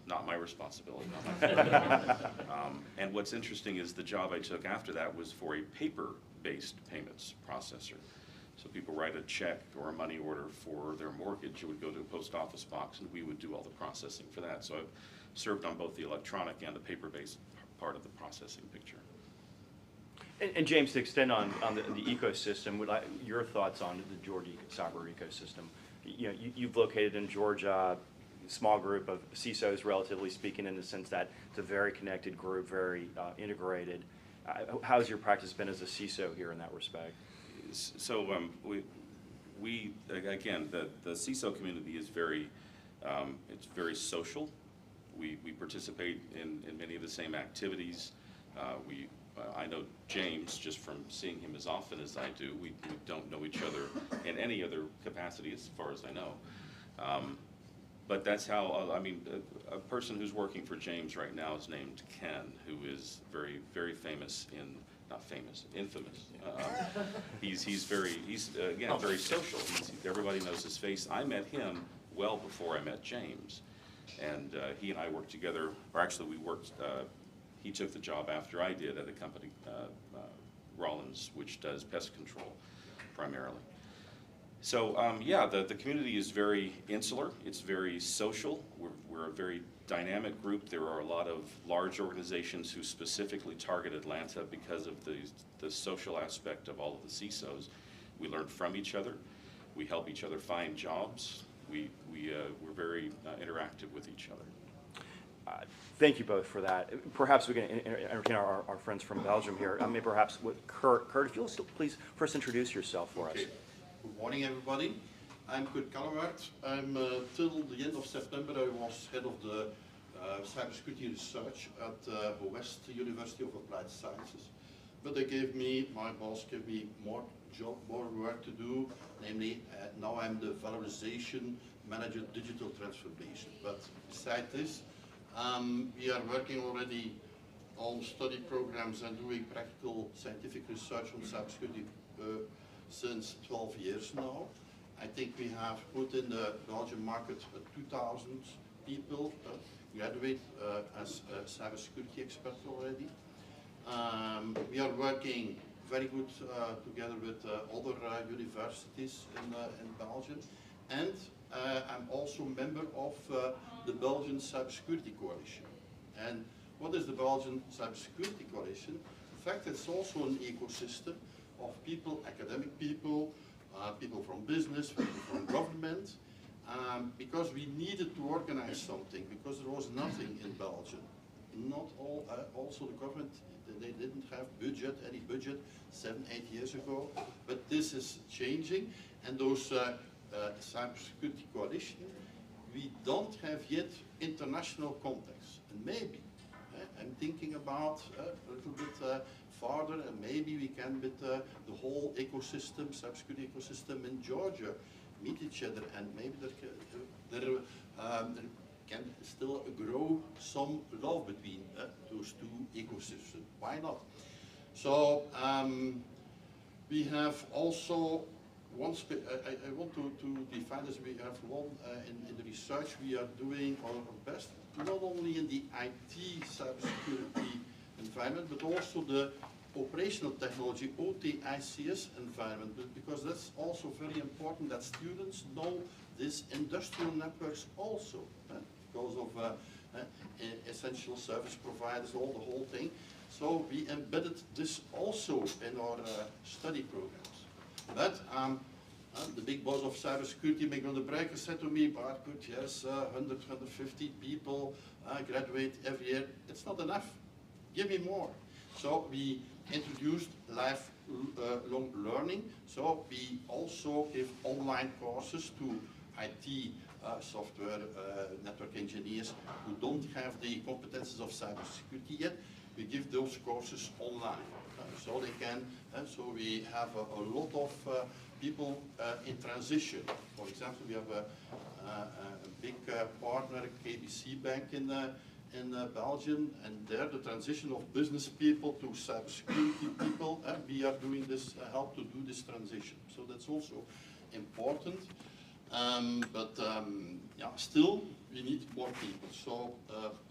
Not my responsibility, not my fault. And what's interesting is the job I took after that was for a paper-based payments processor. So people write a check or a money order for their mortgage. It would go to a post office box, and we would do all the processing for that. So I've served on both the electronic and the paper-based part of the processing picture. And James, to extend on the ecosystem, your thoughts on the Georgia cyber ecosystem? You know, you've located in Georgia a small group of CISOs, relatively speaking, in the sense that it's a very connected group, very integrated. How's your practice been as a CISO here in that respect? So we again, the CISO community is very, it's very social. We participate in many of the same activities. I know James just from seeing him as often as I do. We don't know each other in any other capacity as far as I know. But that's how, I mean, a person who's working for James right now is named Ken, who is very, very famous not famous, infamous. He's again, very social. Everybody knows his face. I met him well before I met James. And he and I worked together, or actually we worked, he took the job after I did at a company, Rollins, which does pest control primarily. So yeah, the community is very insular. It's very social. We're a very dynamic group. There are a lot of large organizations who specifically target Atlanta because of the social aspect of all of the CISOs. We learn from each other. We help each other find jobs. We're very interactive with each other. Thank you both for that. Perhaps we can entertain our friends from Belgium here. Maybe perhaps with Kurt. Kurt, if you'll still please first introduce yourself for us. Good morning, everybody. I'm Kurt Kallewaert. Till the end of September, I was head of the cybersecurity research at the West University of Applied Sciences. But my boss gave me more work to do. Namely, now I'm the valorization manager, digital transformation. But besides this, we are working already on study programs and doing practical scientific research on cybersecurity since 12 years now. I think we have put in the Belgian market 2,000 people graduate as cybersecurity experts already. We are working very good together with other universities in Belgium, and I'm also a member of the Belgian Cybersecurity Coalition. And what is the Belgian Cybersecurity Coalition? In fact, it's also an ecosystem of people, academic people, people from business, people from government, because we needed to organize something, because there was nothing in Belgium. Not all, also the government, they didn't have any budget 7, 8 years ago, but this is changing, and those cybersecurity coalition, we don't have yet international contacts, and maybe, I'm thinking about a little bit farther, and maybe we can with the whole ecosystem, cybersecurity ecosystem in Georgia, meet each other, and maybe there can still grow some love between those two ecosystems. Why not? So we have also one, I want to define this, we have one in the research we are doing our best, not only in the IT cybersecurity environment, but also the operational technology, OT, ICS environment, because that's also very important that students know these industrial networks also, because of essential service providers, the whole thing. So we embedded this also in our study programs. But the big boss of cybersecurity, Miguel de Breker, said to me, "Bart, good, yes, 100, 150 people graduate every year. It's not enough. Give me more." So we introduced lifelong learning. So we also give online courses to IT software network engineers who don't have the competences of cybersecurity yet. We give those courses online. So they can, so we have a lot of people in transition. For example, we have a big partner, KBC Bank in Belgium, and there the transition of business people to cybersecurity people, we are doing this, help to do this transition. So that's also important. Yeah, still we need more people. So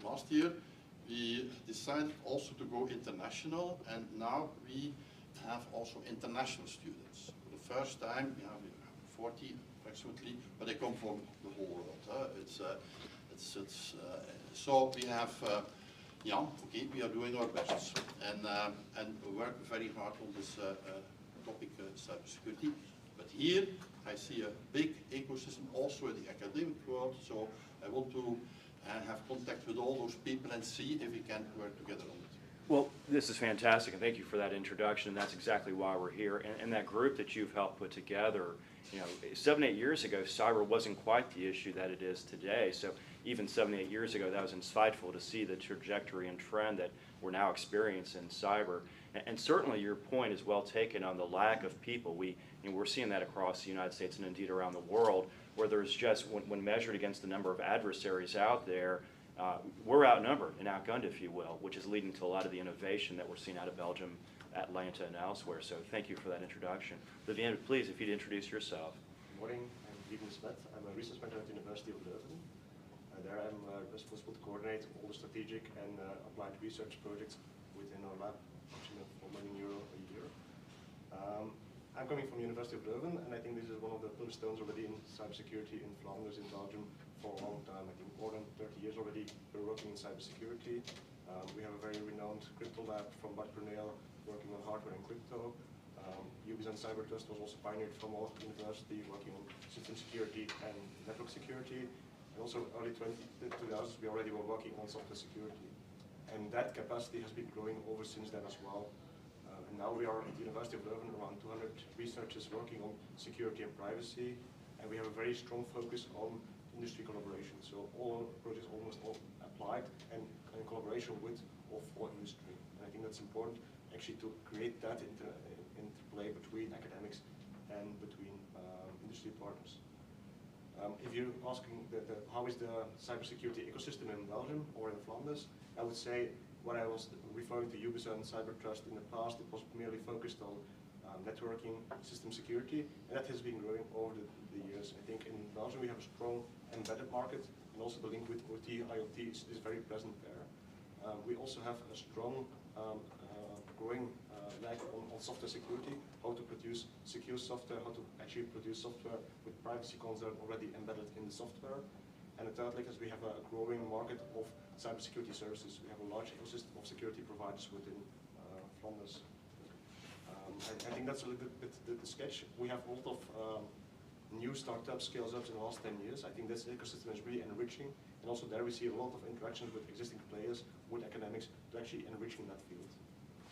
last year we decided also to go international, and now we have also international students. For the first time, we have 40 approximately, but they come from the whole world. So we have, yeah, okay, we are doing our best and work very hard on this topic, cybersecurity. But here I see a big ecosystem also in the academic world. So I want to have contact with all those people and see if we can work together on it. Well, this is fantastic, and thank you for that introduction. That's exactly why we're here. And that group that you've helped put together, you know, 7, 8 years ago, cyber wasn't quite the issue that it is today. So even 7, 8 years ago, that was insightful to see the trajectory and trend that we're now experiencing in cyber. And certainly your point is well taken on the lack of people. We're seeing that across the United States and indeed around the world, where there's just, when measured against the number of adversaries out there, we're outnumbered and outgunned, if you will, which is leading to a lot of the innovation that we're seeing out of Belgium, Atlanta, and elsewhere. So thank you for that introduction. Vivienne, please, if you'd introduce yourself. Good morning, I'm Vivienne Smet. I'm a research manager at the University of Leuven. There I'm responsible to coordinate all the strategic and applied research projects within our lab, actually €4 million a year. I'm coming from the University of Leuven, and I think this is one of the cornerstones already in cybersecurity in Flanders, in Belgium, for a long time. I think more than 30 years already we're working in cybersecurity. We have a very renowned crypto lab from Bart Bruneel working on hardware and crypto. UBIS and Cybertrust was also pioneered from our university working on system security and network security. And also early 2000s we already were working on software security. And that capacity has been growing over since then as well. And now we are at the University of Leuven, around 200 researchers working on security and privacy. And we have a very strong focus on industry collaboration. So all our projects almost all applied and in collaboration with or for industry. And I think that's important actually to create that interplay between academics and between industry partners. If you're asking how is the cybersecurity ecosystem in Belgium or in Flanders, I would say when I was referring to UBIS and Cybertrust in the past, it was merely focused on networking, system security, and that has been growing over the years. I think in Belgium we have a strong embedded market, and also the link with OT, IoT is very present there. We also have a strong growing lag on software security, how to produce secure software, how to actually produce software with privacy concerns already embedded in the software. And the third leg is we have a growing market of cybersecurity services. We have a large ecosystem of security providers within Flanders. I think that's a little bit the sketch. We have a lot of new startups, scales-ups in the last 10 years. I think this ecosystem is really enriching. And also there we see a lot of interactions with existing players, with academics, to actually enriching that field.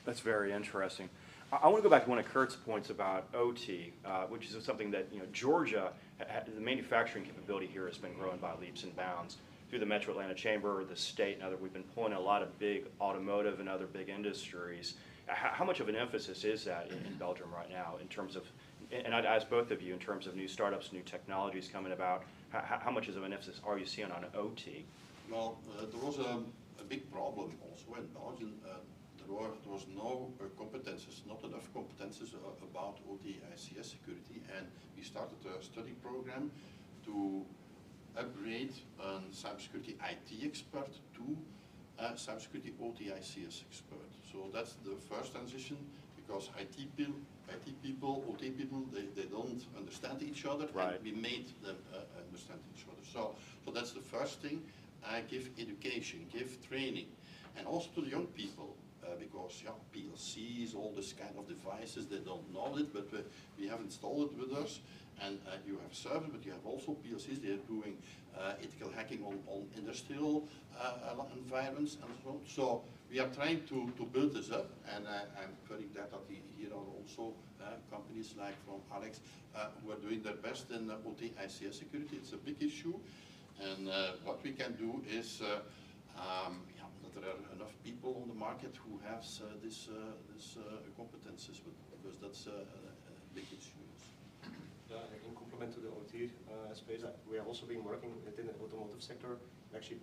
That's very interesting. I want to go back to one of Kurt's points about OT, which is something that, Georgia, the manufacturing capability here has been growing by leaps and bounds. Through the Metro Atlanta Chamber, the state, and other, we've been pulling a lot of big automotive and other big industries. How much of an emphasis is that in Belgium right now in terms of, and I'd ask both of you, in terms of new startups, new technologies coming about, How much of an emphasis are you seeing on OT? Well, there was a big problem also in Belgium. There was no competences, not enough competences about OT ICS security, and we started a study program to upgrade a cybersecurity IT expert to a cybersecurity OT ICS expert. So that's the first transition, because IT people, OT people, they don't understand each other, right. And we made them understand each other. So that's the first thing. I give education, give training, and also to the young people, because PLCs, all this kind of devices, they don't know it, but we have installed it with us. And you have servers, but you have also PLCs. They are doing ethical hacking on industrial environments and so on. So we are trying to build this up, and I'm very glad that here are also companies like from Alex who are doing their best in OT ICS security. It's a big issue, and what we can do is that there are enough people on the market who have this competences, because that's a big issue. In complement to the OT space, we have also been working within the automotive sector, actually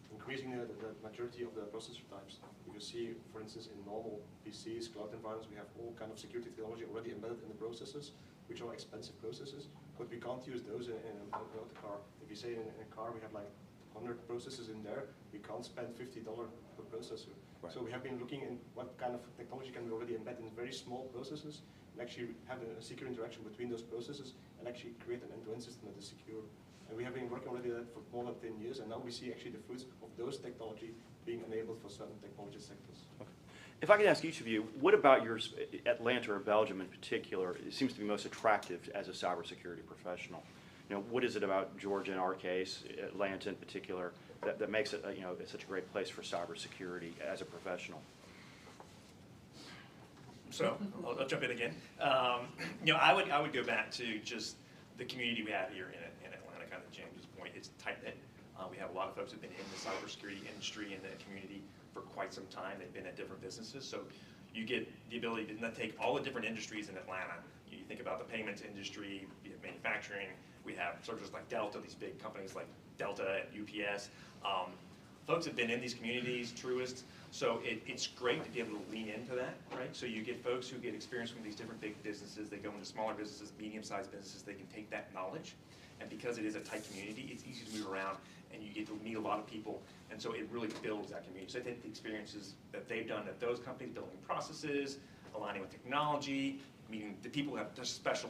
increasing the maturity of the processor types. You can see, for instance, in normal PCs, cloud environments, we have all kind of security technology already embedded in the processors, which are expensive processors, but we can't use those in a car. If you say in a car we have like 100 processors in there, we can't spend $50 per processor. Right. So we have been looking in what kind of technology can we already embed in very small processors, and actually have a secure interaction between those processes, and actually create an end-to-end system that is secure. And we have been working already on that for more than 10 years, and now we see actually the fruits of those technology being enabled for certain technology sectors. Okay. If I could ask each of you, what about your Atlanta or Belgium in particular, it seems to be most attractive as a cybersecurity professional? You know, what is it about Georgia in our case, Atlanta in particular, that makes it it's such a great place for cybersecurity as a professional? So I'll jump in again. I would go back to just the community we have here in Atlanta. Kind of James' point, it's tight knit. We have a lot of folks who've been in the cybersecurity industry and the community for quite some time. They've been at different businesses, so you get the ability to take all the different industries in Atlanta. You think about the payments industry, you have manufacturing. We have services like Delta, these big companies like Delta and UPS. Folks have been in these communities, Truist, so it's great to be able to lean into that, right? So you get folks who get experience from these different big businesses, they go into smaller businesses, medium-sized businesses, they can take that knowledge, and because it is a tight community, it's easy to move around, and you get to meet a lot of people, and so it really builds that community. So I think the experiences that they've done at those companies, building processes, aligning with technology, meeting the people who have special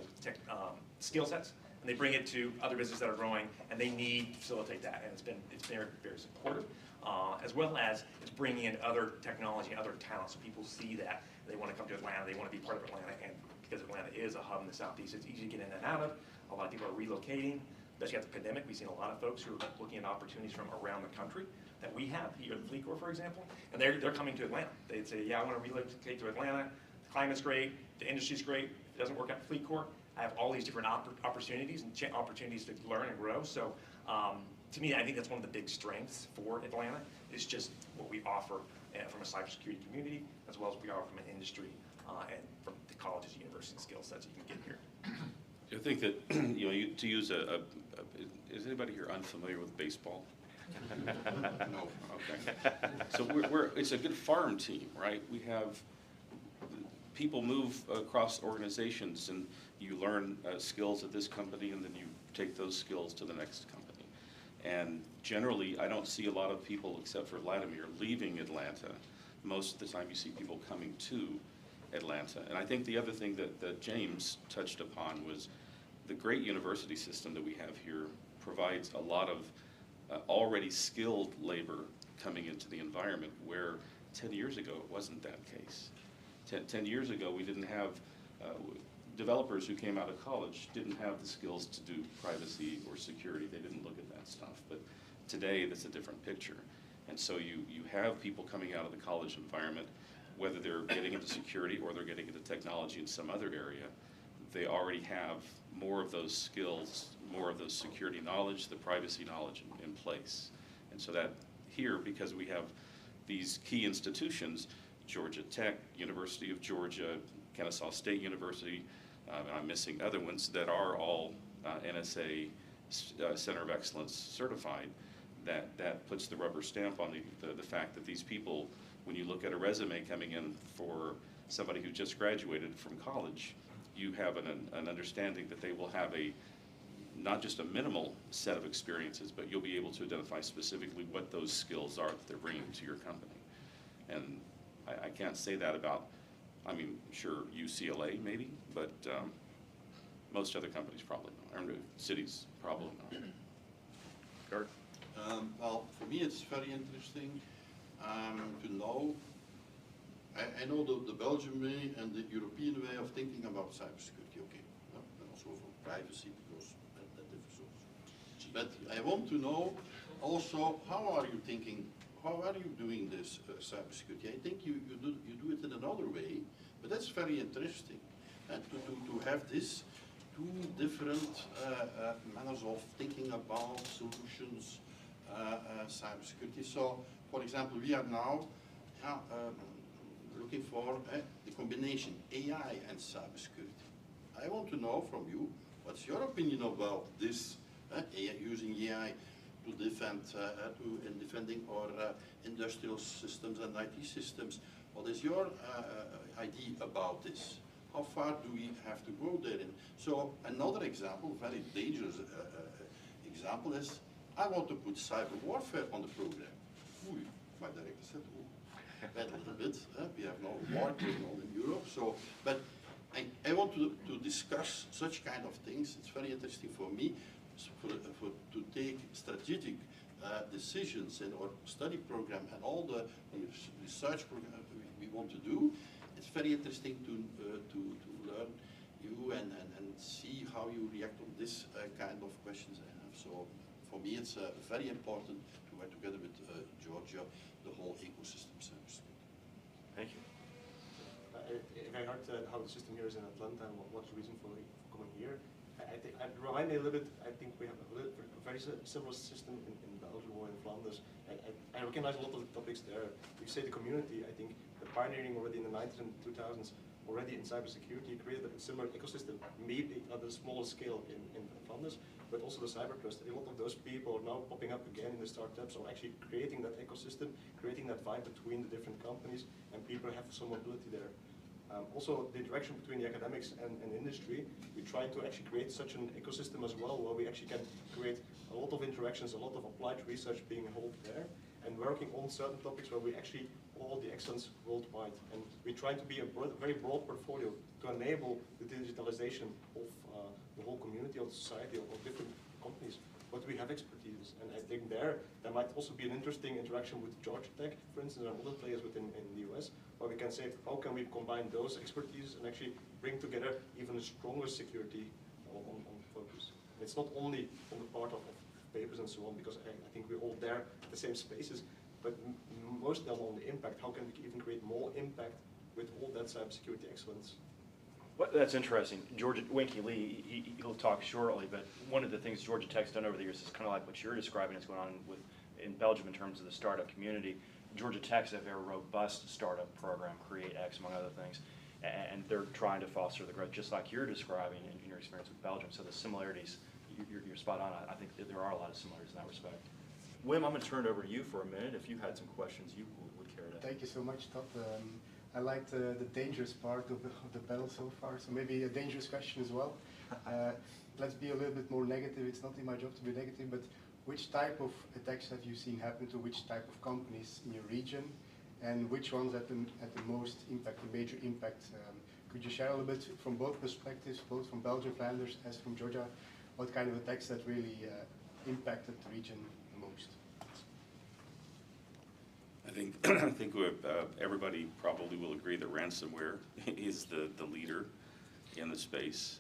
skill sets, and they bring it to other businesses that are growing, and they need to facilitate that, and it's very, very supportive, as well as it's bringing in other technology, other talent, so people see that, they want to come to Atlanta, they want to be part of Atlanta, and because Atlanta is a hub in the Southeast, it's easy to get in and out of. A lot of people are relocating, especially after the pandemic. We've seen a lot of folks who are looking at opportunities from around the country that we have, here at Fleet Corps, for example, and they're coming to Atlanta. They'd say, yeah, I want to relocate to Atlanta, the climate's great, the industry's great, if it doesn't work out for Fleet Corps, I have all these different opportunities and opportunities to learn and grow. So to me, I think that's one of the big strengths for Atlanta, is just what we offer from a cybersecurity community, as well as we offer from an industry and from the colleges, universities, skill sets you can get here. I think that, to use is anybody here unfamiliar with baseball? No, okay. So it's a good farm team, right? We have people move across organizations, and you learn skills at this company, and then you take those skills to the next company. And generally, I don't see a lot of people, except for Vladimir, leaving Atlanta. Most of the time you see people coming to Atlanta. And I think the other thing that James touched upon was the great university system that we have here provides a lot of already skilled labor coming into the environment, where 10 years ago it wasn't that case. 10 years ago we didn't have, developers who came out of college didn't have the skills to do privacy or security. They didn't look at that stuff. But today that's a different picture. And so you have people coming out of the college environment, whether they're getting into security or they're getting into technology in some other area, they already have more of those skills, more of those security knowledge, the privacy knowledge in place. And so that here, because we have these key institutions, Georgia Tech, University of Georgia, Kennesaw State University, and I'm missing other ones that are all NSA Center of Excellence certified, that puts the rubber stamp on the fact that these people, when you look at a resume coming in for somebody who just graduated from college, you have an understanding that they will have not just a minimal set of experiences, but you'll be able to identify specifically what those skills are that they're bringing to your company. And I can't say that about, I mean, sure, UCLA maybe, but most other companies probably not, or cities probably not. Kurt? Well, for me it's very interesting to know. I know the Belgian way and the European way of thinking about cybersecurity, okay, and also for privacy, because that differs also. But I want to know also, how are you thinking, how are you doing this cybersecurity? I think you do it in another way, but that's very interesting. And to have this two different manners of thinking about solutions, cybersecurity. So, for example, we are now looking for the combination AI and cybersecurity. I want to know from you, what's your opinion about this, using AI to defend, in defending our industrial systems and IT systems? What is your idea about this? How far do we have to go there? So another example, very dangerous example is, I want to put cyber warfare on the program. Ooh, my director said, oh, wait a little bit, we have no war going on in Europe, so, but I want to discuss such kind of things. It's very interesting for me to take strategic decisions in our study program and all the research program we want to do. It's very interesting to learn you and see how you react on this kind of questions. So for me, it's very important to work together with Georgia, the whole ecosystem cybersecurity. Thank you. If I heard how the system here is in Atlanta and what's the reason for coming here, I think it reminds me a little bit. I think we have a very similar system in Belgium or in Flanders. I recognize a lot of the topics there. You say the community. I think the pioneering already in the 90s and 2000s, already in cybersecurity, created a similar ecosystem, maybe at a smaller scale in Flanders, but also the cyber cluster. A lot of those people are now popping up again in the startups, or actually creating that ecosystem, creating that vibe between the different companies, and people have some mobility there. Also, the interaction between the academics and industry, we try to actually create such an ecosystem as well, where we actually can create a lot of interactions, a lot of applied research being held there, and working on certain topics where we actually all the excellence worldwide. And we try to be a very broad portfolio to enable the digitalization of the whole community, of society, of different companies. But we have expertise, and I think there might also be an interesting interaction with Georgia Tech, for instance, and other players in the US, where we can say, how can we combine those expertise and actually bring together even a stronger security on focus. It's not only on the part of papers and so on, because I think we're all there at the same spaces, but mostly on the impact. How can we even create more impact with all that cybersecurity excellence? Well, that's interesting. Georgia Winky Lee, he'll talk shortly, but one of the things Georgia Tech's done over the years is kind of like what you're describing is going on in Belgium in terms of the startup community. Georgia Tech's a very robust startup program, CreateX, among other things, and they're trying to foster the growth, just like you're describing in your experience with Belgium. So the similarities, you're spot on. I think that there are a lot of similarities in that respect. Wim, I'm going to turn it over to you for a minute. If you had some questions you would care to. Thank you so much, Todd. I liked the dangerous part of the battle so far, so maybe a dangerous question as well. Let's be a little bit more negative. It's not in my job to be negative, but which type of attacks have you seen happen to which type of companies in your region, and which ones at the most impact, the major impact? Could you share a little bit from both perspectives, both from Belgium, Flanders, as from Georgia, what kind of attacks that really impacted the region the most? I think everybody probably will agree that ransomware is the leader in the space.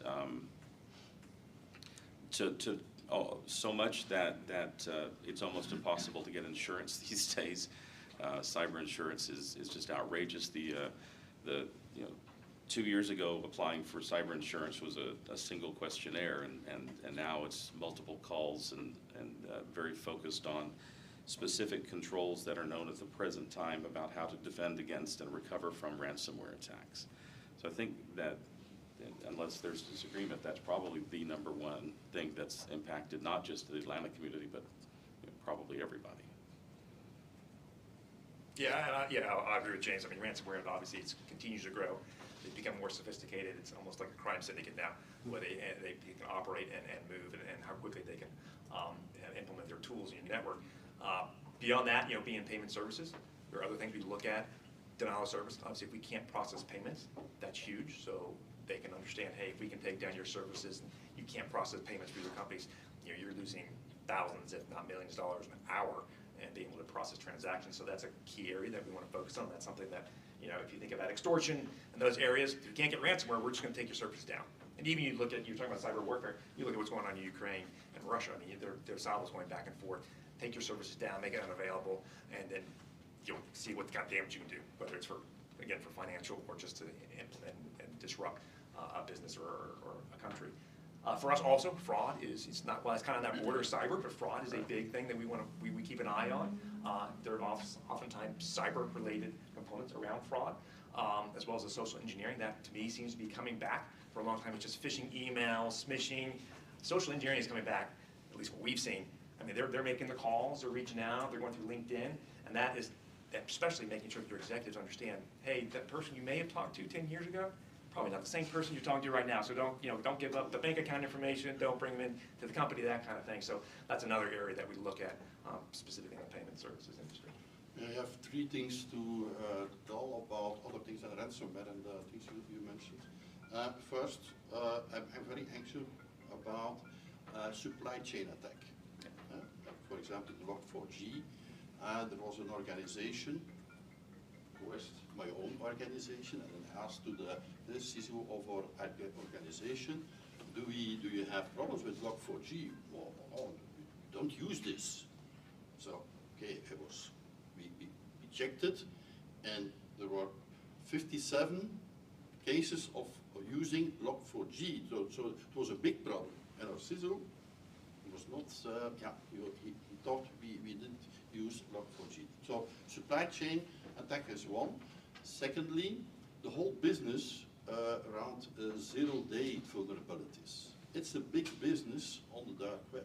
So much that it's almost impossible to get insurance these days. Cyber insurance is just outrageous. The 2 years ago, applying for cyber insurance was a single questionnaire, and now it's multiple calls and very focused on specific controls that are known at the present time about how to defend against and recover from ransomware attacks. So I think that unless there's disagreement, that's probably the number one thing that's impacted not just the Atlanta community, but probably everybody. Yeah, and I agree with James. I mean, ransomware obviously continues to grow. They become more sophisticated. It's almost like a crime syndicate now, where they can operate and move, and how quickly they can implement their tools in your network. Beyond that, being payment services, there are other things we look at. Denial of service. Obviously, if we can't process payments, that's huge. So they can understand, hey, if we can take down your services and you can't process payments for your companies, you're losing thousands, if not millions of dollars an hour, and being able to process transactions. So that's a key area that we want to focus on. That's something that, if you think about extortion and those areas, if you can't get ransomware, we're just going to take your services down. And even you're talking about cyber warfare, you look at what's going on in Ukraine and Russia. I mean, their cyber is going back and forth. Take your services down, make it unavailable, and then you'll see what kind of damage you can do, whether it's for financial or just to implement and disrupt a business or a country. For us also, fraud it's kind of on that border of cyber, but fraud is a big thing that we keep an eye on. There are oftentimes cyber-related components around fraud, as well as the social engineering. That, to me, seems to be coming back. For a long time, it's just phishing emails, smishing. Social engineering is coming back, at least what we've seen. I mean, they're making the calls, they're reaching out, they're going through LinkedIn, and that is especially making sure that your executives understand, hey, that person you may have talked to 10 years ago, probably not the same person you're talking to right now. So don't give up the bank account information, don't bring them in to the company, that kind of thing. So that's another area that we look at specifically in the payment services industry. I have three things to tell about other things than ransomware and things you mentioned. First, I'm very anxious about supply chain attack. For example, Log4j, there was an organization, my own organization, and I asked to the CISO of our organization, do you have problems with Log4j? Well, no, don't use this. So, okay, we checked it, and there were 57 cases of using Log4j. So it was a big problem, and our CISO was not, he thought we didn't use Log4j. So supply chain attack is one. Secondly, the whole business around zero-day vulnerabilities. It's a big business on the dark web.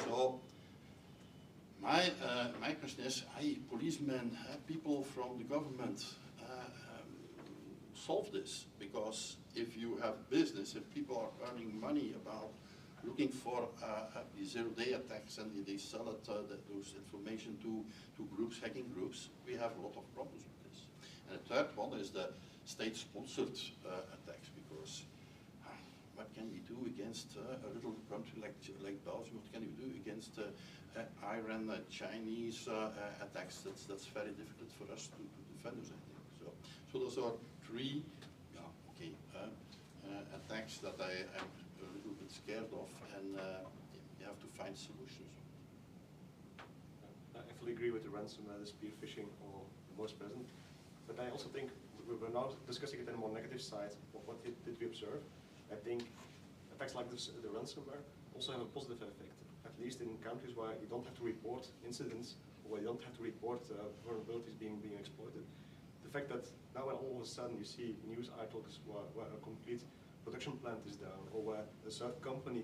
So my question is, policemen, people from the government, solve this, because if you have business, if people are earning money about looking for the zero-day attacks and they sell it, those information to groups, hacking groups, we have a lot of problems with this. And the third one is the state-sponsored attacks, because what can we do against a little country like Belgium? What can we do against Iran, Chinese attacks? That's very difficult for us to defend us, I think. So those are three attacks that I'm a little bit scared of, and you have to find solutions. I fully agree with the ransomware, the spear phishing, or the most present. But I also think we're now discussing it on a more negative side. What did we observe? I think attacks like this, the ransomware also have a positive effect, at least in countries where you don't have to report incidents, or where you don't have to report vulnerabilities being exploited. The fact that now all of a sudden you see news articles where a complete production plant is down, or where a certain company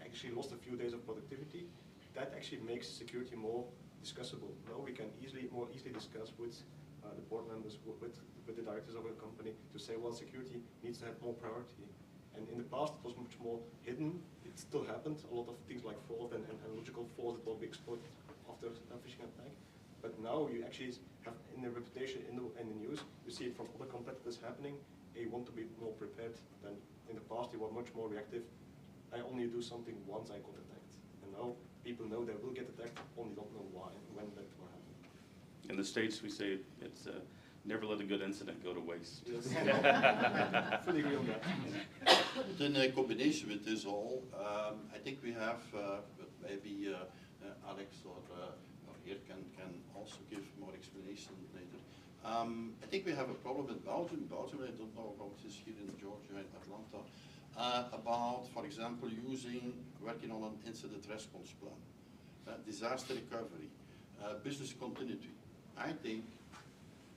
actually lost a few days of productivity, that actually makes security more discussable. Now we can more easily discuss with the board members, with the directors of a company, to say, well, security needs to have more priority. And in the past, it was much more hidden. It still happened. A lot of things like fraud and logical fraud that will be exploited after a phishing attack. But now you actually have, in the reputation, in the news, you see it from other competitors happening. You want to be more prepared than in the past. You were much more reactive. I only do something once I got attacked. And now people know they will get attacked, only don't know why and when that will happen. In the States, we say it's never let a good incident go to waste. Yes. Fully agree on that. But in combination with this all, I think we have, but maybe Alex or here can also give more explanation later. I think we have a problem in Belgium. I don't know how it is here in Georgia and Atlanta, about, for example, working on an incident response plan, disaster recovery, business continuity. I think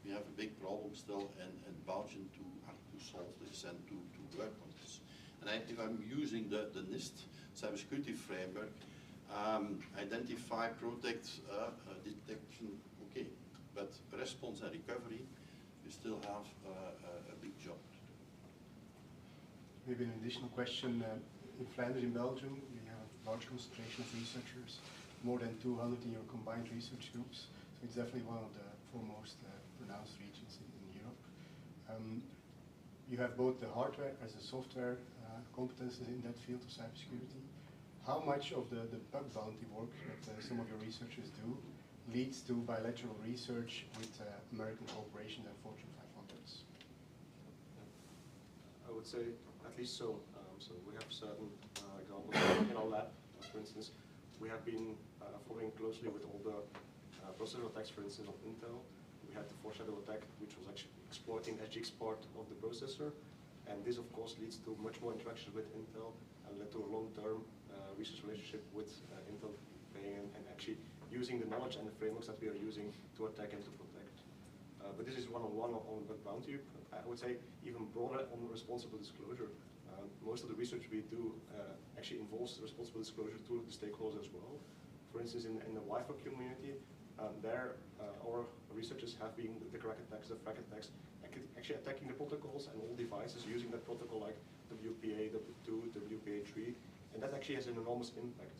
we have a big problem still in Belgium to solve this and to work on this. And if I'm using the NIST cybersecurity framework, identify, protect, detection, okay, but response and recovery, you still have a big job. Maybe an additional question. In Flanders, in Belgium, we have a large concentration of researchers, more than 200 in your combined research groups. So it's definitely one of the foremost pronounced regions in Europe. You have both the hardware as the software competences in that field of cybersecurity. How much of the bug bounty work that some of your researchers do leads to bilateral research with American corporations and Fortune 500s? I would say at least so. So we have certain examples in our lab. For instance, we have been following closely with all the processor attacks, for instance, of Intel. We had the foreshadow attack, which was actually exploiting SGX part of the processor. And this, of course, leads to much more interaction with Intel and led to a long-term research relationship with Intel paying and actually using the knowledge and the frameworks that we are using to attack and to protect. But this is one-on-one on bug bounty. I would say even broader on responsible disclosure. Most of the research we do actually involves responsible disclosure to the stakeholders as well. For instance, in the Wi-Fi community, our researchers have been the crack attacks, the frag attacks, actually attacking the protocols and all devices using that protocol like WPA, W2, WPA3, and that actually has an enormous impact.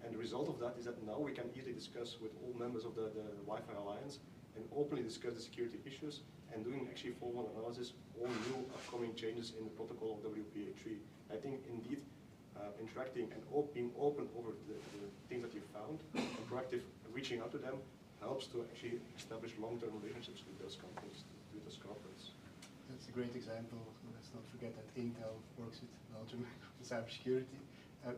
And the result of that is that now we can easily discuss with all members of the Wi-Fi Alliance and openly discuss the security issues and doing actually formal analysis, all new upcoming changes in the protocol of WPA3. I think indeed interacting and being open over the things that you found and proactive reaching out to them helps to actually establish long-term relationships with those companies, with those corporates. That's a great example. Let's not forget that Intel works with Belgium on cybersecurity.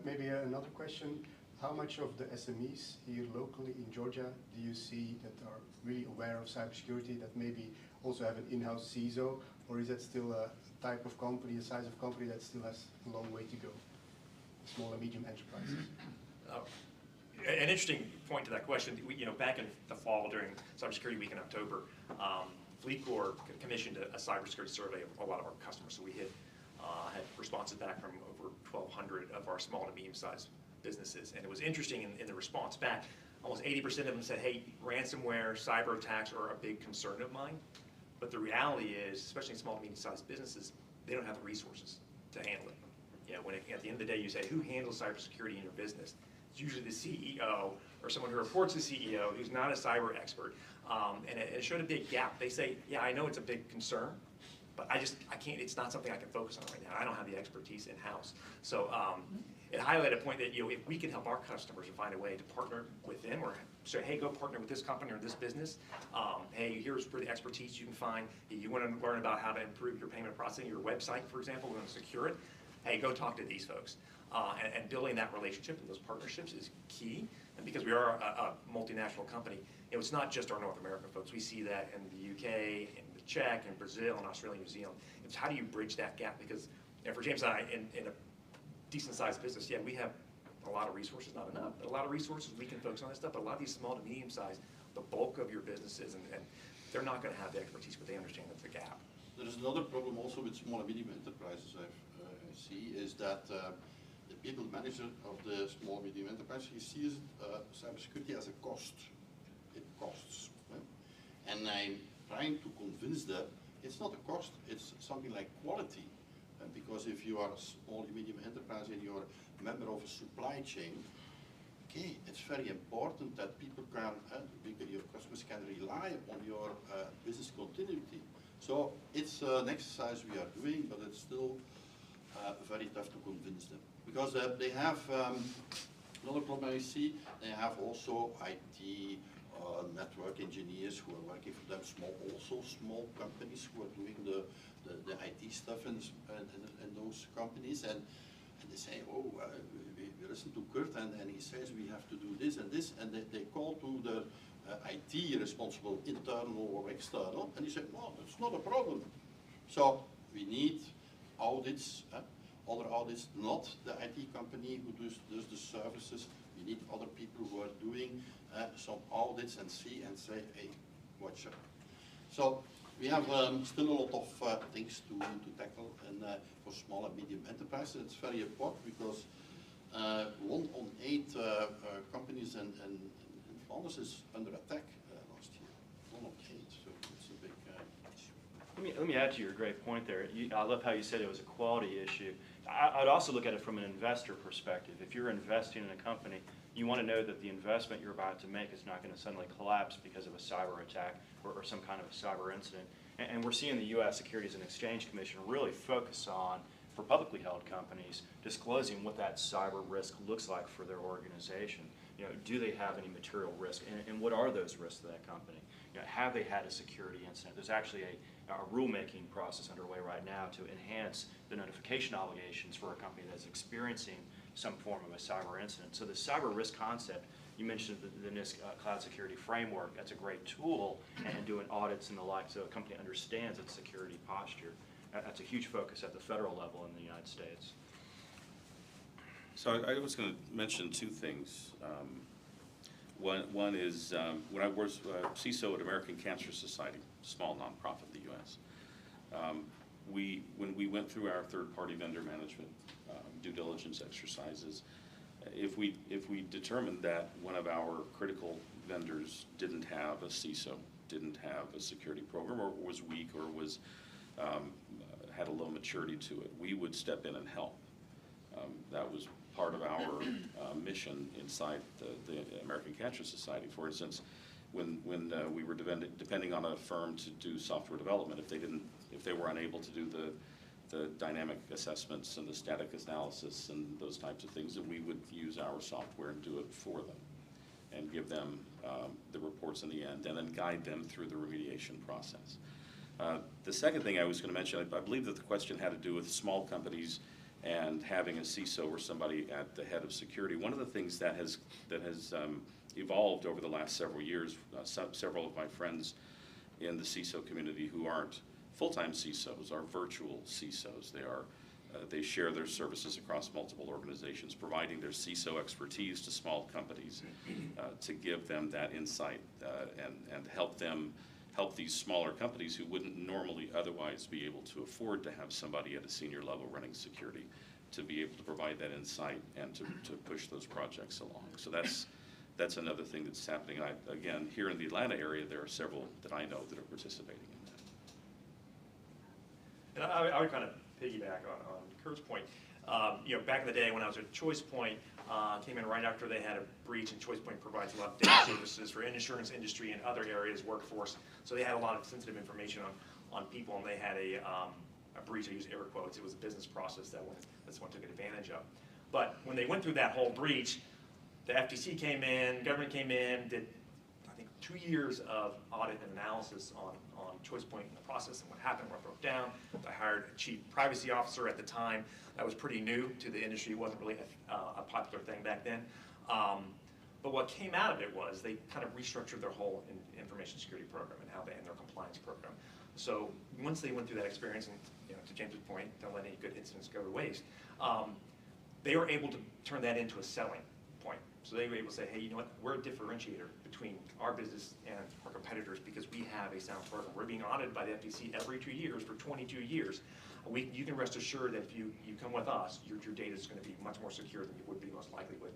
Maybe another question. How much of the SMEs here locally in Georgia do you see that are really aware of cybersecurity, that maybe also have an in-house CISO, or is that still a type of company, a size of company that still has a long way to go? Small and medium enterprises. An interesting point to that question. Back in the fall during Cybersecurity Week in October, FleetCor commissioned a cybersecurity survey of a lot of our customers. So we had responses back from over 1,200 of our small to medium-sized businesses, and it was interesting in the response back. Almost 80% of them said, "Hey, ransomware, cyber attacks are a big concern of mine." But the reality is, especially in small to medium-sized businesses, they don't have the resources to handle it. When at the end of the day you say, who handles cybersecurity in your business? It's usually the CEO or someone who reports to the CEO who's not a cyber expert. And it showed a big gap. They say, yeah, I know it's a big concern, but I can't, it's not something I can focus on right now. I don't have the expertise in-house. So it highlighted a point that, if we can help our customers to find a way to partner with them or say, hey, go partner with this company or this business. Hey, here's where the expertise you can find. You want to learn about how to improve your payment processing, your website, for example, we want to secure it. Hey, go talk to these folks. And building that relationship and those partnerships is key. And because we are a multinational company, it's not just our North American folks. We see that in the UK, in the Czech, in Brazil, in Australia, New Zealand. It's how do you bridge that gap? Because for James and I, in a decent-sized business, yeah, we have a lot of resources, not enough, but a lot of resources, we can focus on this stuff. But a lot of these small to medium-sized, the bulk of your businesses, and they're not going to have the expertise, but they understand that's a gap. There is another problem also with small and medium enterprises I see, is that the people manager of the small and medium enterprise, he sees cybersecurity as a cost. It costs. Right? And I'm trying to convince them it's not a cost, it's something like quality. Because if you are a small and medium enterprise and you're a member of a supply chain, okay, it's very important that people can, your customers can rely on your business continuity. So it's an exercise we are doing, but it's still very tough to convince them. Because they have, another problem I see, they have also IT network engineers who are working for them, also small companies who are doing the IT stuff in those companies, and they say, oh, we listen to Kurt, and he says we have to do this, and they call to the IT responsible, internal or external, and he said, no, that's not a problem. So we need audits, other audits, not the IT company who does the services. We need other people who are doing some audits and see and say, hey, watch out. So we have still a lot of things to tackle, and for for small and medium enterprises. It's very important because 1 on 8 companies in Flanders is under attack last year. 1 on 8, so it's a big issue. Let me add to your great point there. I love how you said it was a quality issue. I'd also look at it from an investor perspective. If you're investing in a company, you want to know that the investment you're about to make is not going to suddenly collapse because of a cyber attack or some kind of a cyber incident. And we're seeing the U.S. Securities and Exchange Commission really focus on, for publicly held companies, disclosing what that cyber risk looks like for their organization. You know, do they have any material risk, and what are those risks to that company? You know, have they had a security incident? There's actually a rulemaking process underway right now to enhance the notification obligations for a company that's experiencing some form of a cyber incident. So the cyber risk concept, you mentioned the NIST Cloud Security Framework, that's a great tool, and doing audits and the like so a company understands its security posture. That's a huge focus at the federal level in the United States. So I was going to mention 2 things. One is when I was CISO at American Cancer Society, small nonprofit in the U.S., when we went through our third-party vendor management due diligence exercises, if we determined that one of our critical vendors didn't have a CISO, didn't have a security program, or was weak, or was had a low maturity to it, we would step in and help. That was part of our mission inside the American Cancer Society. For instance, when we were depending on a firm to do software development, if they were unable to do the dynamic assessments and the static analysis and those types of things, then we would use our software and do it for them and give them the reports in the end and then guide them through the remediation process. The second thing I was going to mention, I believe that the question had to do with small companies and having a CISO or somebody at the head of security. One of the things that has evolved over the last several years, several of my friends in the CISO community who aren't full-time CISOs are virtual CISOs. They share their services across multiple organizations, providing their CISO expertise to small companies to give them that insight and help these smaller companies who wouldn't normally otherwise be able to afford to have somebody at a senior level running security to be able to provide that insight and to push those projects along. So that's another thing that's happening. Again, here in the Atlanta area, there are several that I know that are participating in that. And I would kind of piggyback on Kurt's point. You know, back in the day when I was at ChoicePoint, came in right after they had a breach, and ChoicePoint provides a lot of data services for insurance industry and other areas, workforce. So they had a lot of sensitive information on people, and they had a breach. I use air quotes. It was a business process that someone took advantage of. But when they went through that whole breach, the FTC came in, government came in, did I think 2 years of audit and analysis on ChoicePoint in the process and what happened, what broke down. I hired a chief privacy officer at the time. That was pretty new to the industry. It wasn't really a popular thing back then. But what came out of it was they kind of restructured their whole information security program and their compliance program. So once they went through that experience, and to James's point, don't let any good incidents go to waste, they were able to turn that into a selling point. So they were able to say, hey, you know what, we're a differentiator between our business and our competitors because we have a sound program. We're being audited by the FTC every 2 years for 22 years. You can rest assured that if you come with us, your data is going to be much more secure than you would be most likely with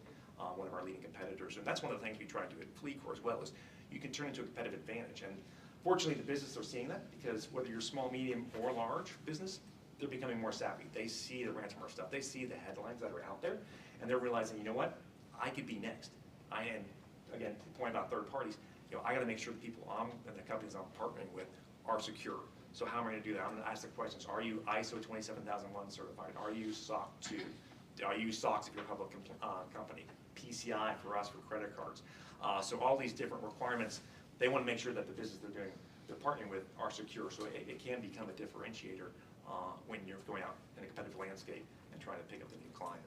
one of our leading competitors. And that's one of the things we try to do at FleetCor as well, is you can turn into a competitive advantage. And fortunately, the business are seeing that because whether you're small, medium, or large business, they're becoming more savvy. They see the ransomware stuff. They see the headlines that are out there, and they're realizing, you know what, I could be next. And again, to the point about third parties, I got to make sure the people and the companies I'm partnering with are secure. So how am I going to do that? I'm going to ask the questions. Are you ISO 27001 certified? Are you SOC 2? Are you SOX if you're a public company? PCI for us for credit cards. So all these different requirements, they want to make sure that the business they're partnering with are secure. So it can become a differentiator when you're going out in a competitive landscape and trying to pick up a new client.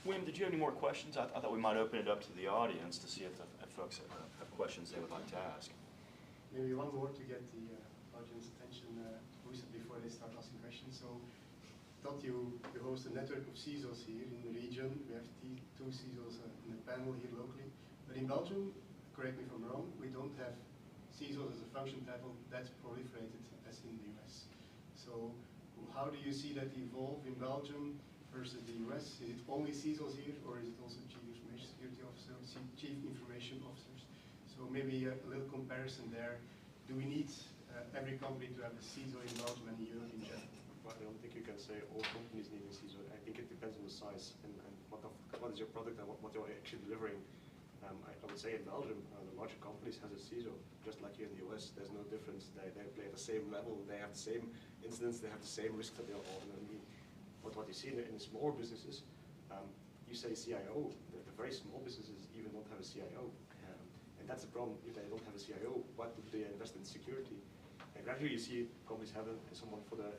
Wim, did you have any more questions? I thought we might open it up to the audience to see if folks have questions they would like to ask. Maybe one more to get the audience attention boosted before they start asking questions. So, thought you host a network of CISOs here in the region. We have 2 CISOs in the panel here locally. But in Belgium, correct me if I'm wrong, we don't have CISOs as a function title that's proliferated as in the US. So how do you see that evolve in Belgium versus the US? Is it only CISOs here, or is it also Chief Information Security Officers, Chief Information Officers? So maybe a little comparison there. Do we need every company to have a CISO in Belgium and in Europe in general? Well, I don't think you can say all companies need a CISO. I think it depends on the size and what is your product and what you're actually delivering. I would say in Belgium, the larger companies has a CISO, just like here in the US. There's no difference. They play at the same level. They have the same incidents. They have the same risks that they all need. But what you see in the smaller businesses, you say CIO. The very small businesses even don't have a CIO. And that's the problem. If they don't have a CIO, what do they invest in security? And gradually you see companies having someone for the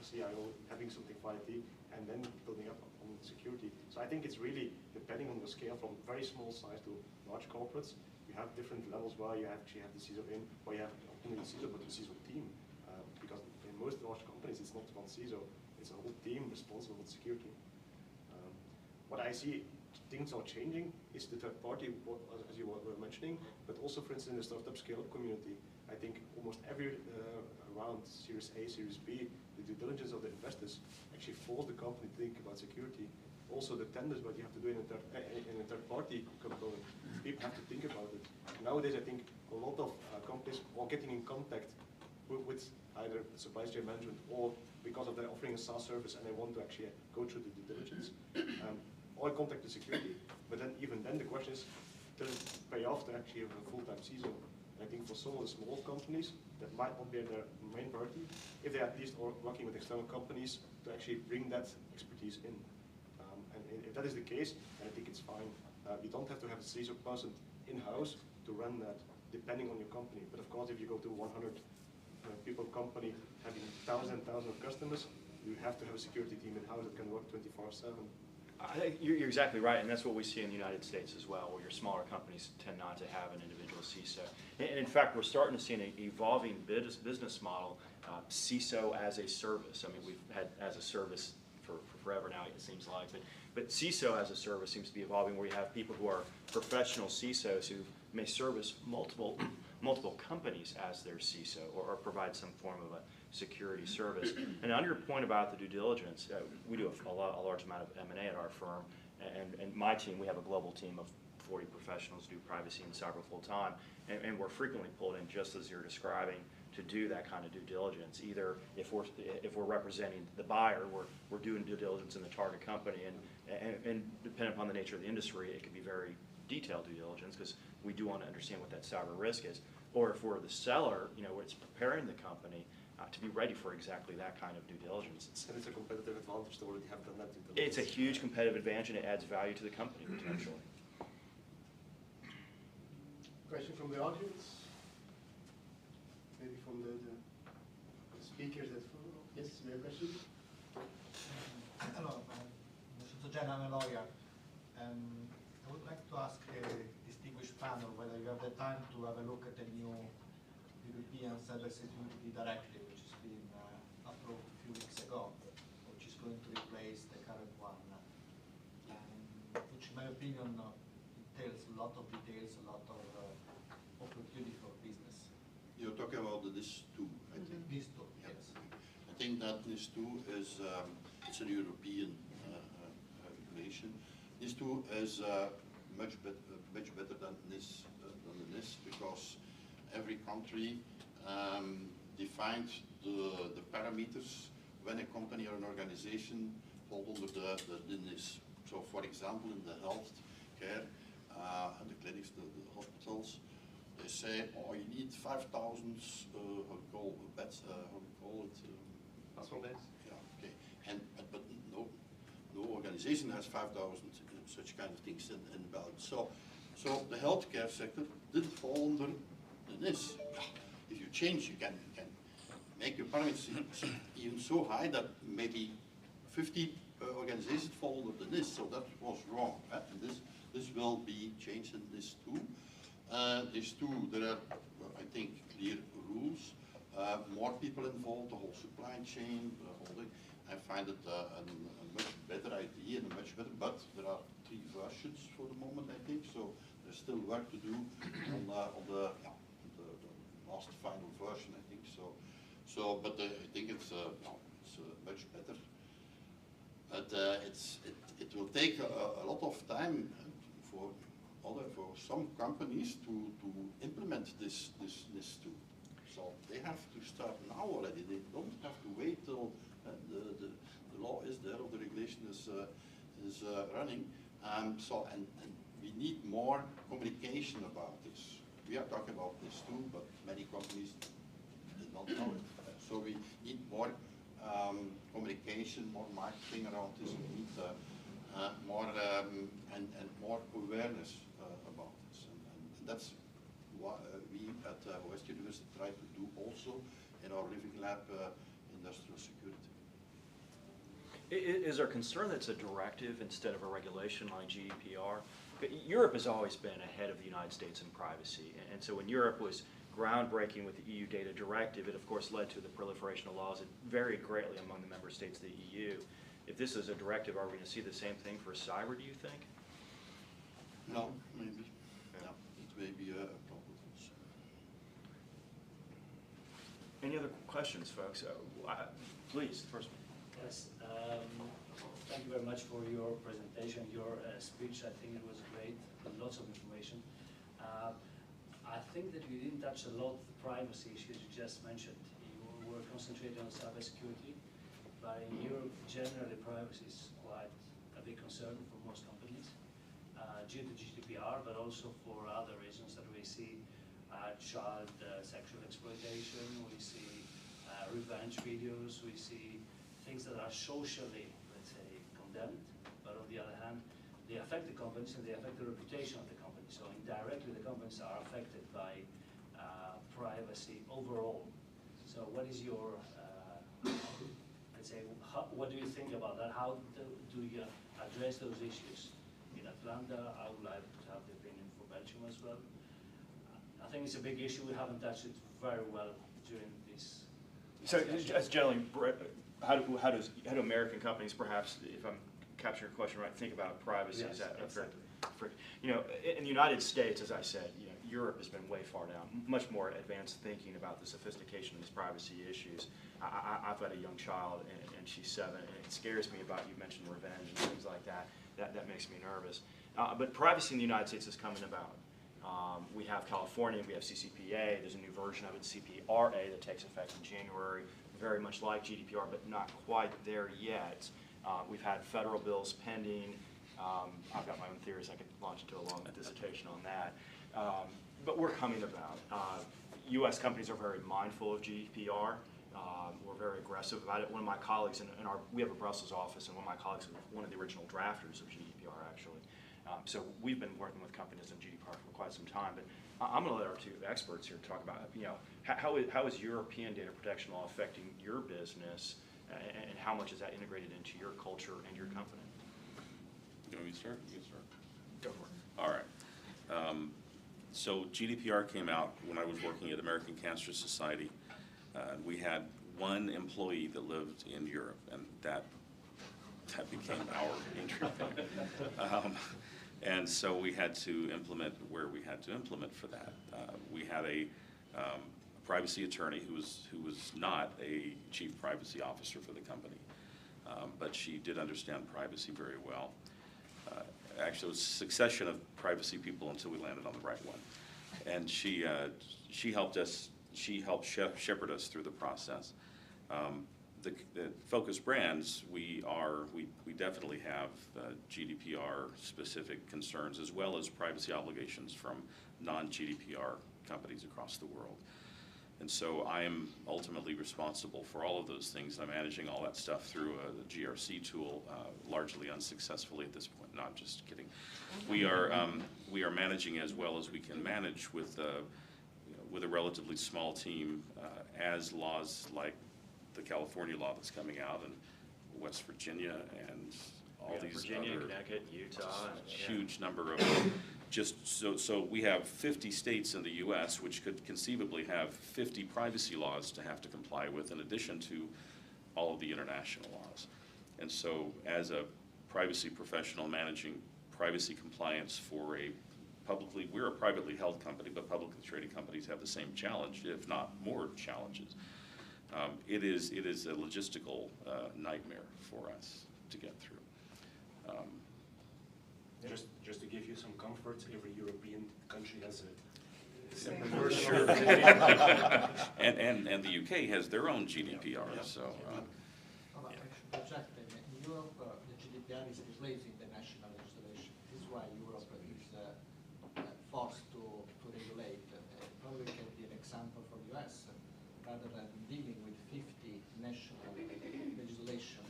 CIO, having something for IT, and then building up on security. So I think it's really depending on the scale from very small size to large corporates. You have different levels where you actually have the CISO in, where you have not only the CISO but the CISO team. Because in most large companies it's not one CISO, it's a whole team responsible for security. What I see things are changing is the third party, as you were mentioning, but also for instance in the startup scale-up community. I think almost every around Series A, Series B, the due diligence of the investors actually force the company to think about security. Also the tenders, what you have to do in a third party component, people have to think about it. Nowadays I think a lot of companies are getting in contact with either supply chain management or because of their offering a SaaS service and they want to actually go through the due diligence. Or contact the security, but then even then the question is, does it pay off to actually have a full-time CISO? I think for some of the small companies, that might not be their main priority, if they at least are working with external companies to actually bring that expertise in. And if that is the case, then I think it's fine. You don't have to have a CISO person in-house to run that, depending on your company. But of course, if you go to 100 people company having thousands and thousands of customers, you have to have a security team in-house that can work 24/7. I think you're exactly right, and that's what we see in the United States as well, where your smaller companies tend not to have an individual CISO. And in fact, we're starting to see an evolving business model, CISO as a service. I mean, we've had as a service for forever now, it seems like, but CISO as a service seems to be evolving, where you have people who are professional CISOs who may service multiple companies as their CISO or provide some form of a security service. And on your point about the due diligence, we do a large amount of M&A at our firm, and my team, we have a global team of 40 professionals do privacy and cyber full time, and we're frequently pulled in, just as you're describing, to do that kind of due diligence. Either if we're representing the buyer, we're doing due diligence in the target company, and depending upon the nature of the industry, it could be very detailed due diligence because we do want to understand what that cyber risk is. Or if we're the seller, it's preparing the company to be ready for exactly that kind of due diligence. And it's a competitive advantage to already have done that due diligence. It's a huge competitive advantage, and it adds value to the company potentially. Question from the audience? Maybe from the speakers that follow? Yes, you have a question? Hello, Mr. Jen, I'm a lawyer. I would like to ask a distinguished panel whether you have the time to have a look at the new European Cybersecurity Directive, which has been approved a few weeks ago, which is going to replace the current one, which in my opinion entails a lot of details, a lot of opportunity for business. You're talking about the NIS2, I think. NIS2, yes. I think that NIS2 is it's a European regulation. NIS2 is much better than NIS the NIS because every country defined the parameters when a company or an organization falls under the NIS. So, for example, in the health care, the clinics, the hospitals, they say, oh, you need 5,000 beds, hospital beds. Yeah, okay. But no organization has 5,000 such kind of things in Belgium. So the healthcare sector did fall under the NIS. If you change, you can make your parameters even so high that maybe 50 organizations fall under the NIS. So that was wrong. And this will be changed in NIS 2. NIS 2, there are, I think, clear rules. More people involved, the whole supply chain, I find it a much better idea and much better, but there are 3 versions for the moment, I think, so there's still work to do on the last final version, I think. But I think it's is much better. But it will take a lot of time for some companies to implement this tool. So they have to start now already. They don't have to wait till the law is there or the regulation is running. So we need more communication about this. We are talking about this too, but many companies did not know it. So we need more communication, more marketing around this. We need more and more awareness about this. And that's what we at West University try to do also in our living lab industrial security. Is there concern that it's a directive instead of a regulation like GDPR? Europe has always been ahead of the United States in privacy, and so when Europe was groundbreaking with the EU data directive, it of course led to the proliferation of laws that varied greatly among the member states of the EU. If this is a directive, are we going to see the same thing for cyber, do you think? No, maybe. Yeah, it may be a problem. Any other questions, folks? Please, first one. Yes, thank you very much for your presentation, your speech. I think it was great, lots of information. I think that you didn't touch a lot of the privacy issues you just mentioned. You were concentrating on cybersecurity, but in Europe, generally, privacy is quite a big concern for most companies, due to GDPR, but also for other reasons that we see child sexual exploitation, we see revenge videos, we see things that are socially, let's say, condemned, but on the other hand, they affect the companies and they affect the reputation of the company. So indirectly, the companies are affected by privacy overall. So what is your, let's say, what do you think about that? How do you address those issues? In Atlanta, I would like to have the opinion for Belgium as well. I think it's a big issue. We haven't touched it very well during this. So, as generally, how do American companies, perhaps, if I'm capturing your question right, think about privacy? Yes, Is that exactly. You know, in the United States, as I said, you know, Europe has been way far down, much more advanced thinking about the sophistication of these privacy issues. I've got a young child, and she's 7, and it scares me about, you mentioned revenge and things like that. That makes me nervous. But privacy in the United States is coming about. We have California, we have CCPA, there's a new version of it, CPRA, that takes effect in January, very much like GDPR, but not quite there yet. We've had federal bills pending. I've got my own theories. I could launch into a long dissertation on that. But we're coming about. U.S. companies are very mindful of GDPR. We're very aggressive about it. One of my colleagues, we have a Brussels office, and one of my colleagues was one of the original drafters of GDPR, actually. So we've been working with companies in GDPR for quite some time. But I'm going to let our 2 experts here talk about, you know, how is European data protection law affecting your business, and how much is that integrated into your culture and your company? You want me to start? You can start. Go for it. All right. So GDPR came out when I was working at American Cancer Society. We had 1 employee that lived in Europe, and that became our entry point. And so we had to implement where we had to implement for that. We had a privacy attorney who was not a chief privacy officer for the company, but she did understand privacy very well. Actually, it was a succession of privacy people until we landed on the right one, and she helped us. She helped shepherd us through the process. The focus brands, we definitely have GDPR specific concerns as well as privacy obligations from non-GDPR companies across the world. And so I am ultimately responsible for all of those things. I'm managing all that stuff through a GRC tool, largely unsuccessfully at this point. Not just kidding. We are managing as well as we can manage with a relatively small team, as laws like the California law that's coming out, and West Virginia, and all these Virginia, other Connecticut, Utah, huge number of just so we have 50 states in the U.S. which could conceivably have 50 privacy laws to have to comply with, in addition to all of the international laws. And so, as a privacy professional managing privacy compliance for we're a privately held company, but publicly traded companies have the same challenge, if not more challenges. it is a logistical nightmare for us to get through. Just to give you some comfort, every European country has a Same. separate version. Sure. and the UK has their own GDPR, so. I should project that in Europe, the GDPR is replacing the national legislation. This is why Europe is forced to regulate. Probably can be an example for US. Rather than dealing with 50 national legislation,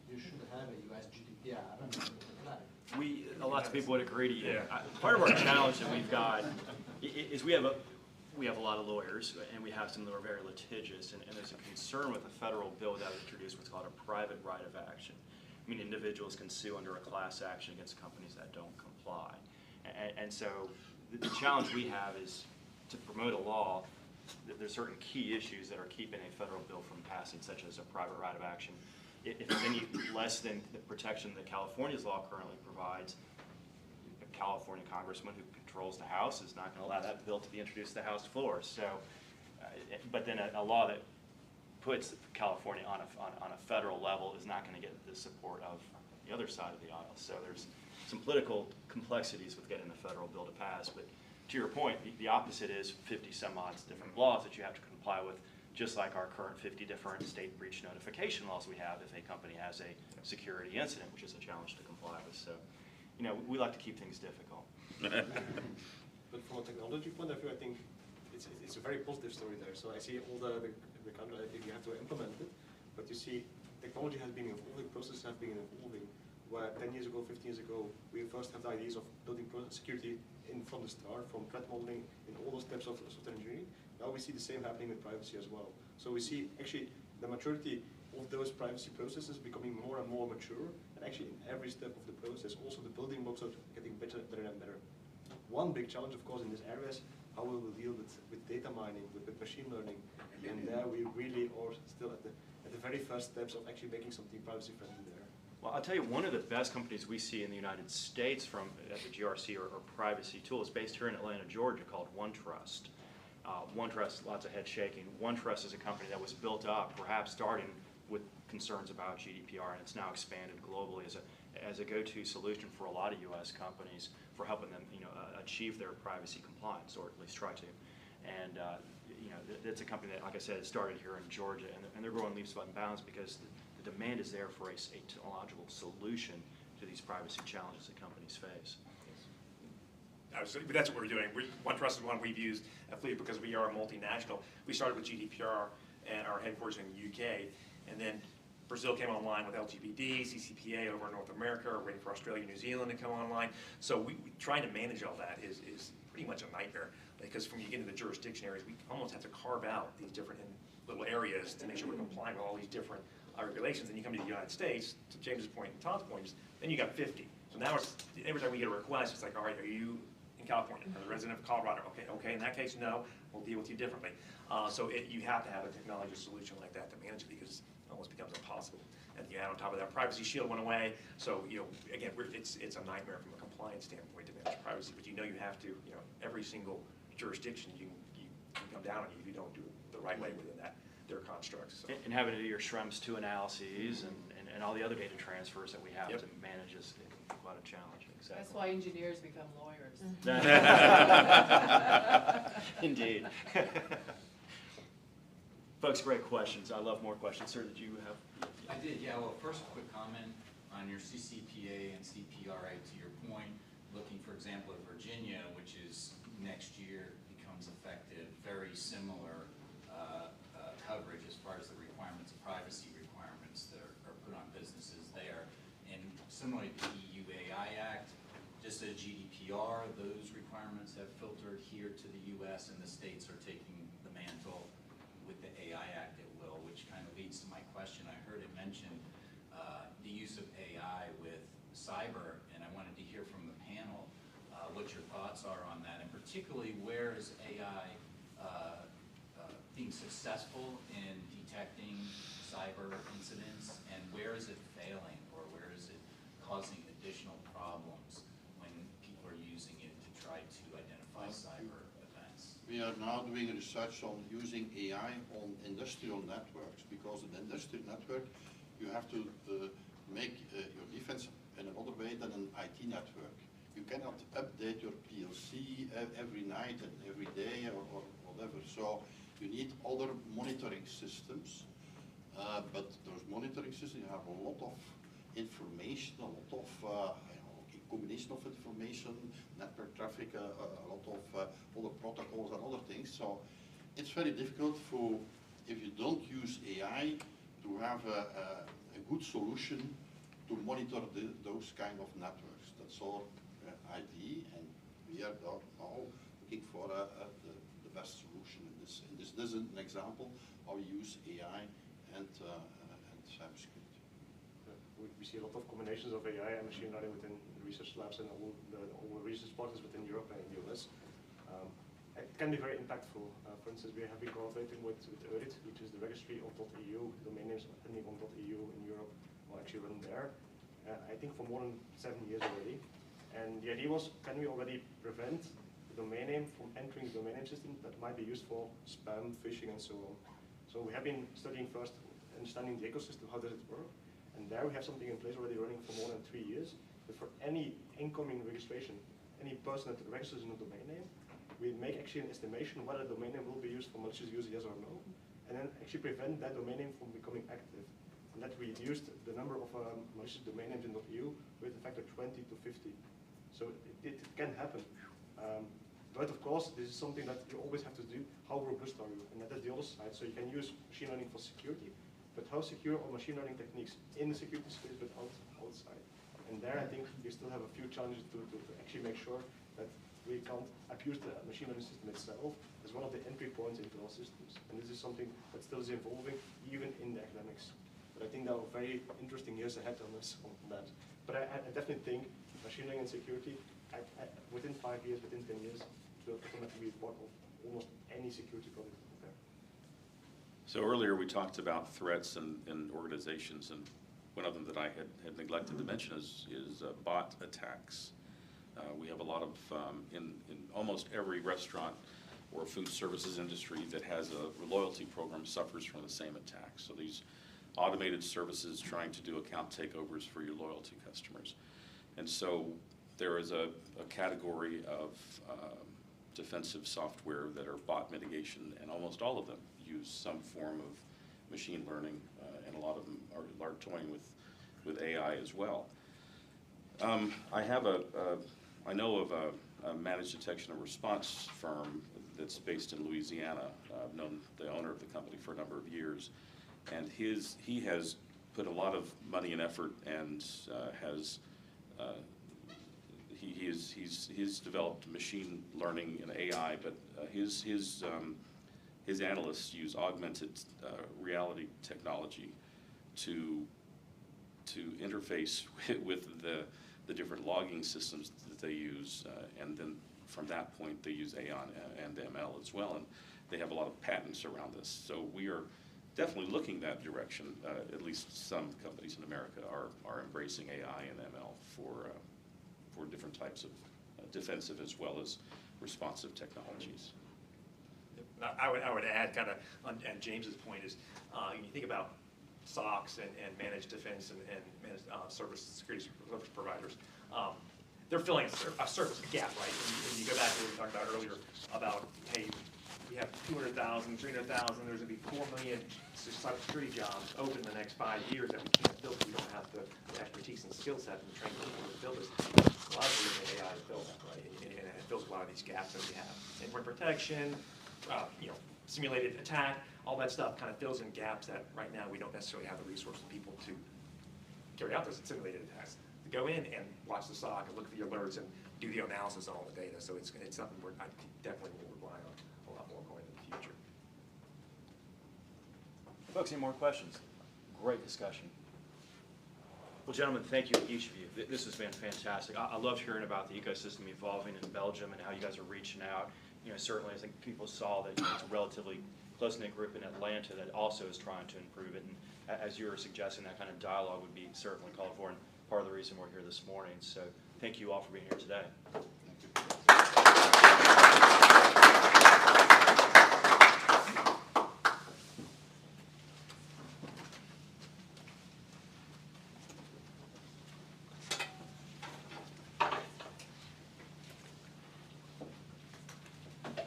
you should have a US GDPR and apply. A lot of people would agree to you. Part of our challenge that we've got is we have a lot of lawyers, and we have some that are very litigious, and there's a concern with a federal bill that would introduce what's called a private right of action. I mean, individuals can sue under a class action against companies that don't comply. And so the challenge we have is to promote a law. There's certain key issues that are keeping a federal bill from passing, such as a private right of action. If it's any less than the protection that California's law currently provides, a California congressman who controls the House is not going to allow that bill to be introduced to the House floor. So, but then a law that puts California on a federal level is not going to get the support of the other side of the aisle. So there's some political complexities with getting the federal bill to pass. But to your point, the opposite is 50 some odd different laws that you have to comply with, just like our current 50 different state breach notification laws we have if a company has a security incident, which is a challenge to comply with. So, you know, we like to keep things difficult. But from a technology point of view, I think it's a very positive story there. So I see all the country, I think you have to implement it, but you see technology has been evolving, processes have been evolving. Where 10 years ago, 15 years ago, we first had the ideas of building security from the start, from threat modeling, in all those steps of software engineering. Now we see the same happening with privacy as well. So we see actually the maturity of those privacy processes becoming more and more mature, and actually in every step of the process, also the building blocks are getting better and better. One big challenge, of course, in this area is how we will deal with data mining, with machine learning, and there we really are still at the very first steps of actually making something privacy friendly there. Well, I'll tell you, one of the best companies we see in the United States from at the GRC or privacy tool is based here in Atlanta, Georgia, called OneTrust. OneTrust, lots of head shaking. OneTrust is a company that was built up, perhaps starting with concerns about GDPR, and it's now expanded globally as a go-to solution for a lot of U.S. companies for helping them, achieve their privacy compliance, or at least try to. And it's a company that, like I said, started here in Georgia, and they're growing leaps and bounds because the demand is there for a technological solution to these privacy challenges that companies face. Absolutely, but that's what we're doing. OneTrust is one we've used at Fleet because we are multinational. We started with GDPR and our headquarters in the UK, and then Brazil came online with LGBT, CCPA over in North America, we're waiting for Australia and New Zealand to come online. So we trying to manage all that is pretty much a nightmare, because when you get into the jurisdiction areas, we almost have to carve out these different little areas to make sure we're complying with all these different regulations. And you come to the United States, to James's point and Todd's point, then you got 50. So now every time we get a request, it's like, all right, are you in California? Are the resident of Colorado? Okay, in that case, no, we'll deal with you differently. So you have to have a technology solution like that to manage it, because it almost becomes impossible. And you add on top of that, Privacy Shield went away. So again, it's a nightmare from a compliance standpoint to manage privacy. But you have to, every single jurisdiction you can come down on you if you don't do it the right way within their constructs. So. And having to do your Schrems 2 analyses and all the other data transfers that we have to manage is quite a challenge. Exactly. That's why engineers become lawyers. Indeed. Folks, great questions. I love more questions. Sir, did you have? I did, yeah. Well, first, a quick comment on your CCPA and CPRA. To your point, looking, for example, at Virginia, which is next year becomes effective, very similar coverage as far as the requirements, of privacy requirements that are put on businesses there. And similarly to the EU AI Act, just as GDPR, those requirements have filtered here to the US, and the states are taking the mantle with the AI Act at will, which kind of leads to my question. I heard it mention the use of AI with cyber, and I wanted to hear from the panel what your thoughts are on that, and particularly where is AI being successful in detecting cyber incidents, and where is it failing, or where is it causing additional problems when people are using it to try to identify cyber events? We are now doing research on using AI on industrial networks, because in industrial network you have to make your defense in another way than an IT network. You cannot update your PLC every night and every day or whatever. So you need other monitoring systems. But those monitoring systems, you have a lot of information, a lot of combination of information, network traffic, a lot of other protocols and other things. So it's very difficult for, if you don't use AI, to have a good solution to monitor those kind of networks. That's our idea, and we are now looking for the best solution in this. This is an example how we use AI and cybersecurity. We see a lot of combinations of AI and machine learning within research labs and all the research partners within Europe and the US. It can be very impactful. For instance, we have been collaborating with EURIT, which is the registry of .eu. Domain names ending on .eu in Europe will actually run there. I think for more than 7 years already. And the idea was, can we already prevent the domain name from entering the domain name system that might be used for spam, phishing, and so on. So we have been studying first, understanding the ecosystem, how does it work? And there we have something in place already running for more than 3 years. But for any incoming registration, any person that registers in a domain name, we make actually an estimation whether the domain name will be used for malicious use, yes or no, and then actually prevent that domain name from becoming active. And that we reduced the number of malicious domain names in .eu with a factor 20 to 50. So it can happen. But of course, this is something that you always have to do. How robust are you? And that is the other side. So you can use machine learning for security, but how secure are machine learning techniques in the security space, but outside? And there, I think we still have a few challenges to actually make sure that we can't abuse the machine learning system itself as one of the entry points into our systems. And this is something that still is evolving, even in the academics. But I think there are very interesting years ahead on us on that. But I definitely think machine learning and security, within 5 years, within 10 years, will automatically be part of almost any security product out there. So earlier we talked about threats in organizations, and one of them that I had neglected to mention is bot attacks. We have a lot of, in almost every restaurant or food services industry that has a loyalty program suffers from the same attack. So these automated services trying to do account takeovers for your loyalty customers. And so there is a category of defensive software that are bot mitigation, and almost all of them use some form of machine learning, and a lot of them are toying with AI as well. I know of a managed detection and response firm that's based in Louisiana. I've known the owner of the company for a number of years, and he has put a lot of money and effort, and he's developed machine learning and AI, but his analysts use augmented reality technology to interface with the different logging systems that they use, and then from that point they use AI and ML as well, and they have a lot of patents around this. So we are definitely looking that direction. At least some companies in America are embracing AI and ML for different types of defensive as well as responsive technologies. I would add, kind of on James's point, is when you think about SOCs and managed defense and managed security service providers, they're filling a service gap, right? When you go back to what we talked about earlier about, hey, we have 200,000, 300,000, there's going to be 4 million cybersecurity jobs open in the next 5 years that we can't fill because we don't have the expertise and skill set and the training people to fill this. A lot of the AI fills that, right? And it fills a lot of these gaps that we have. Endpoint protection, simulated attack, all that stuff kind of fills in gaps that right now we don't necessarily have the resources of people to carry out those simulated attacks. To go in and watch the SOC and look at the alerts and do the analysis on all the data. So it's something I definitely will rely on a lot more going into the future. Folks, any more questions? Great discussion. Well, gentlemen, thank you, each of you. This has been fantastic. I loved hearing about the ecosystem evolving in Belgium and how you guys are reaching out. Certainly I think people saw that it's a relatively close-knit group in Atlanta that also is trying to improve it. And as you were suggesting, that kind of dialogue would be certainly called for, and part of the reason we're here this morning. So thank you all for being here today. Thank you.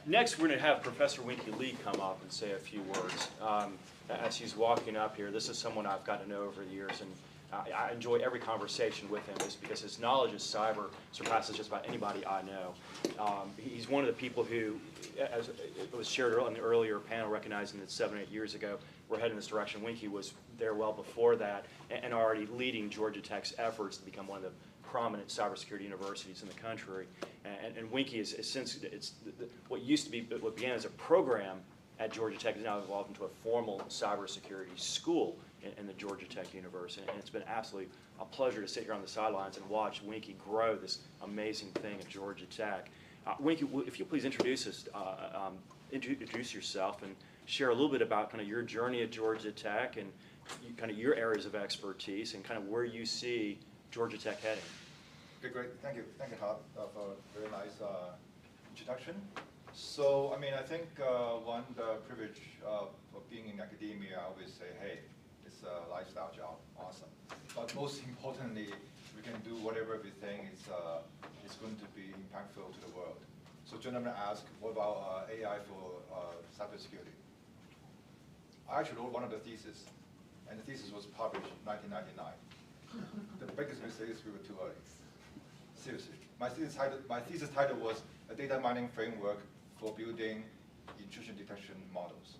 Next, we're going to have Professor Winky Lee come up and say a few words. As he's walking up here, this is someone I've gotten to know over the years, and I enjoy every conversation with him just because his knowledge of cyber surpasses just about anybody I know. He's one of the people who, as it was shared on the earlier panel, recognizing that 7 or 8 years ago we're heading this direction. Winky was there well before that and already leading Georgia Tech's efforts to become one of the prominent cybersecurity universities in the country. And Winky is since what used to be, what began as a program at Georgia Tech has now evolved into a formal cybersecurity school in the Georgia Tech University. And it's been absolutely a pleasure to sit here on the sidelines and watch Winky grow this amazing thing at Georgia Tech. Winky, if you please introduce yourself and share a little bit about kind of your journey at Georgia Tech and kind of your areas of expertise and kind of where you see Georgia Tech heading. Okay, great. Thank you, Todd, for a very nice introduction. So, I mean, I think one, the privilege of being in academia, I always say, hey, it's a lifestyle job, awesome. But most importantly, we can do whatever we think is going to be impactful to the world. So, gentlemen asked, what about AI for cybersecurity? I actually wrote one of the theses, and the thesis was published in 1999. The biggest mistake is we were too early. Seriously. My thesis title was a data mining framework for building intrusion detection models.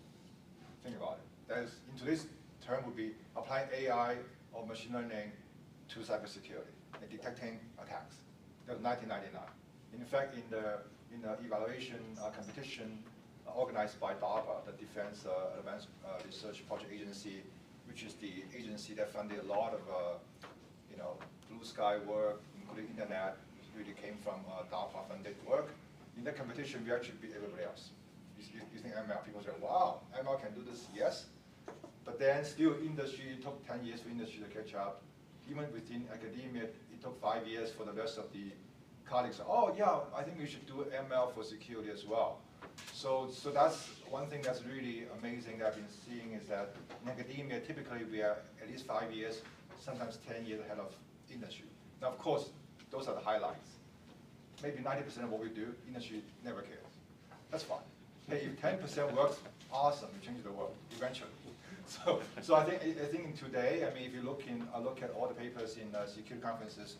Think about it. That is, in today's term, would be applying AI or machine learning to cybersecurity and detecting attacks. That was 1999. In fact, in the evaluation competition organized by DARPA, the Defense Advanced Research Project Agency, which is the agency that funded a lot of blue sky work, including internet, really came from DARPA-funded work. In that competition, we actually beat everybody else. Using ML, people say, wow, ML can do this, yes. But then still industry, it took 10 years for industry to catch up. Even within academia, it took 5 years for the rest of the colleagues. Oh yeah, I think we should do ML for security as well. So that's one thing that's really amazing that I've been seeing is that in academia, typically we are at least 5 years, sometimes 10 years ahead of industry. Now, of course, those are the highlights. Maybe 90% of what we do, industry never cares. That's fine. Hey, if 10% works, awesome, we change the world eventually. So I think in today, I mean, if you look at all the papers in security conferences,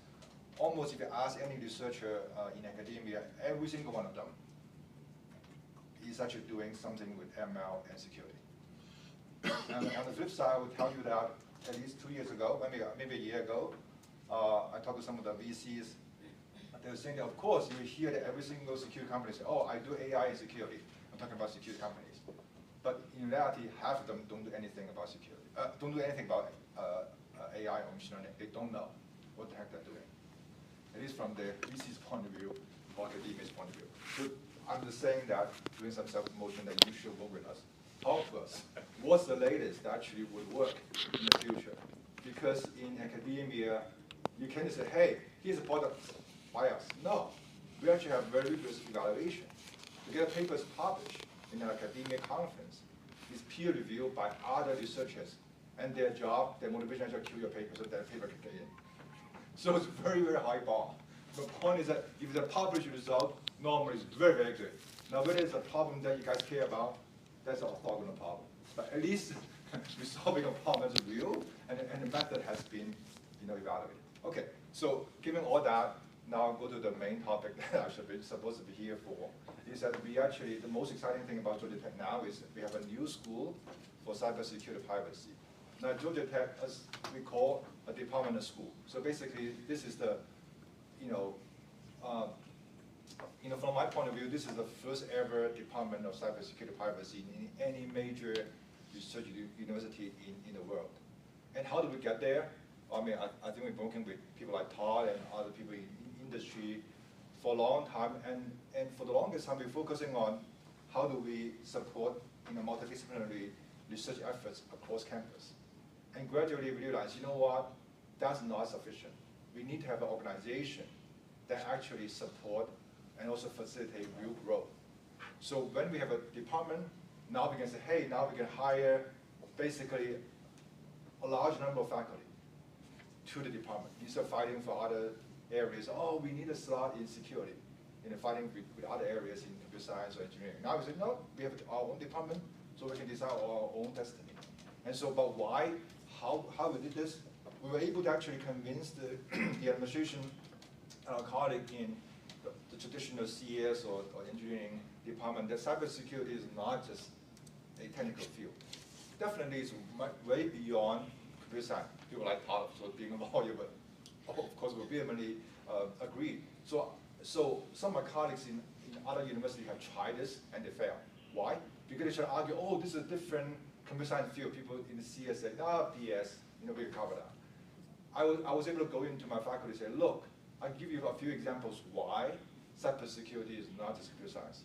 almost if you ask any researcher in academia, every single one of them is actually doing something with ML and security. And on the flip side, I would tell you that at least 2 years ago, maybe a year ago, I talked to some of the VCs. They were saying that, of course, you hear that every single security company say, oh, I do AI and security. I'm talking about security companies. But in reality, half of them don't do anything about security. Don't do anything about AI or machine learning. They don't know what the heck they're doing. At least from the VC's point of view, or academia's point of view. So I'm just saying that, doing some self-promotion, that you should work with us. Talk to us. What's the latest that actually would work in the future? Because in academia, you can't say, hey, here's a product by us. No. We actually have very rigorous evaluation. To get papers published in an academic conference is peer reviewed by other researchers. And their job, their motivation is to kill your paper so that paper can get in. So it's very, very high bar. The point is that if it's a published result, normally it's very, very good. Now, whether it's a problem that you guys care about, that's an orthogonal problem. But at least we're solving a problem that's real, and the method has been evaluated. Okay, so given all that, now I'll go to the main topic that I should be supposed to be here for, is that we actually, the most exciting thing about Georgia Tech now is we have a new school for cybersecurity privacy. Now, Georgia Tech, as we call a department of school. So basically, this is the, from my point of view, this is the first ever department of cybersecurity privacy in any major research university in the world. And how do we get there? I mean, I think we've been working with people like Todd and other people in industry for a long time. And for the longest time, we're focusing on how do we support multidisciplinary research efforts across campus. And gradually we realized, you know what, that's not sufficient. We need to have an organization that actually support and also facilitate real growth. So when we have a department, now we can say, hey, now we can hire basically a large number of faculty to the department. Instead of fighting for other areas, oh, we need a slot in security. fighting with other areas in computer science or engineering. Now we say, no, we have our own department, so we can decide our own destiny. And so, but why, how we did this? We were able to actually convince the administration colleague in the traditional CS or engineering department that cybersecurity is not just a technical field. Definitely it's way beyond computer science. People like part of sort of being a lawyer, but of course we vehemently agree. So some of my colleagues in other universities have tried this and they fail. Why? Because they try to argue, oh, this is a different computer science field. People in the CS say, no, PS, we can cover that. I was able to go into my faculty and say, look, I'll give you a few examples why cybersecurity is not just computer science.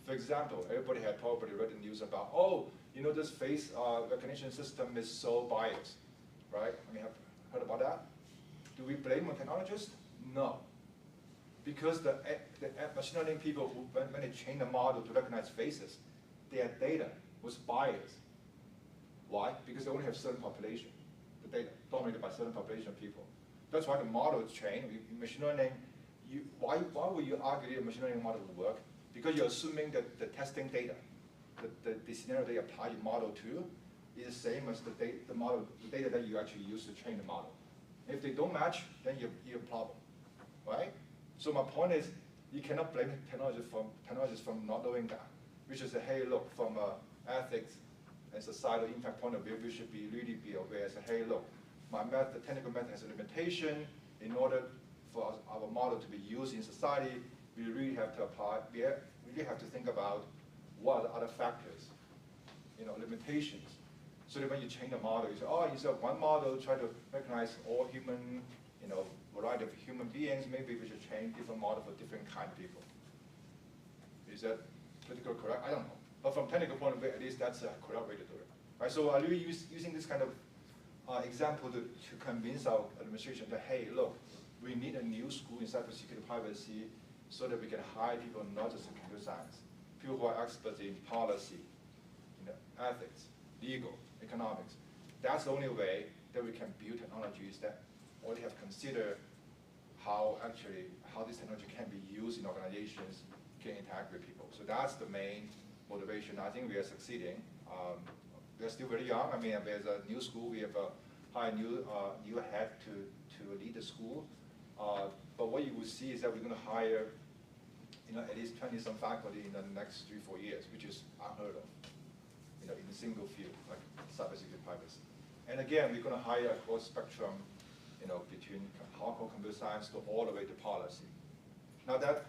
For example, everybody had probably read the news about, oh, this face recognition system is so biased, right? I mean, have heard about that? Do we blame on technologists? No. Because the machine learning people, when they train the model to recognize faces, their data was biased. Why? Because they only have certain population. The data dominated by certain population of people. That's why the model is trained. In machine learning, why would you argue that a machine learning model will work? Because you're assuming that the testing data, the scenario they apply your model to, is the same as the data that you actually use to train the model. If they don't match, then you have a problem, right? So my point is, you cannot blame technologists from not knowing that. We should say, hey, look, from ethics and societal impact point of view, we should really be aware. Say, hey, look, the technical method has a limitation. In order for our model to be used in society, we really have to we really have to think about what are the other factors, limitations. So that when you train the model, you say, oh, instead of one model, try to recognize all human, variety of human beings, maybe we should train different model for different kind of people. Is that politically correct? I don't know. But from technical point of view, at least that's a correct way to do it. Right? So I'm really using this kind of example to convince our administration that, hey, look, we need a new school in cybersecurity privacy so that we can hire people not just in computer science, people who are experts in policy, ethics, legal, economics. That's the only way that we can build technologies that already have considered how this technology can be used in organizations, can interact with people. So that's the main motivation. I think we are succeeding. We're still very young. I mean, there's a new school. We have hired new head to lead the school. But what you will see is that we're going to hire at least 20-some faculty in the next 3-4 years, which is unheard of, in a single field, like cybersecurity privacy. And again, we're going to hire across spectrum, between hardcore computer science to all the way to policy. Now that,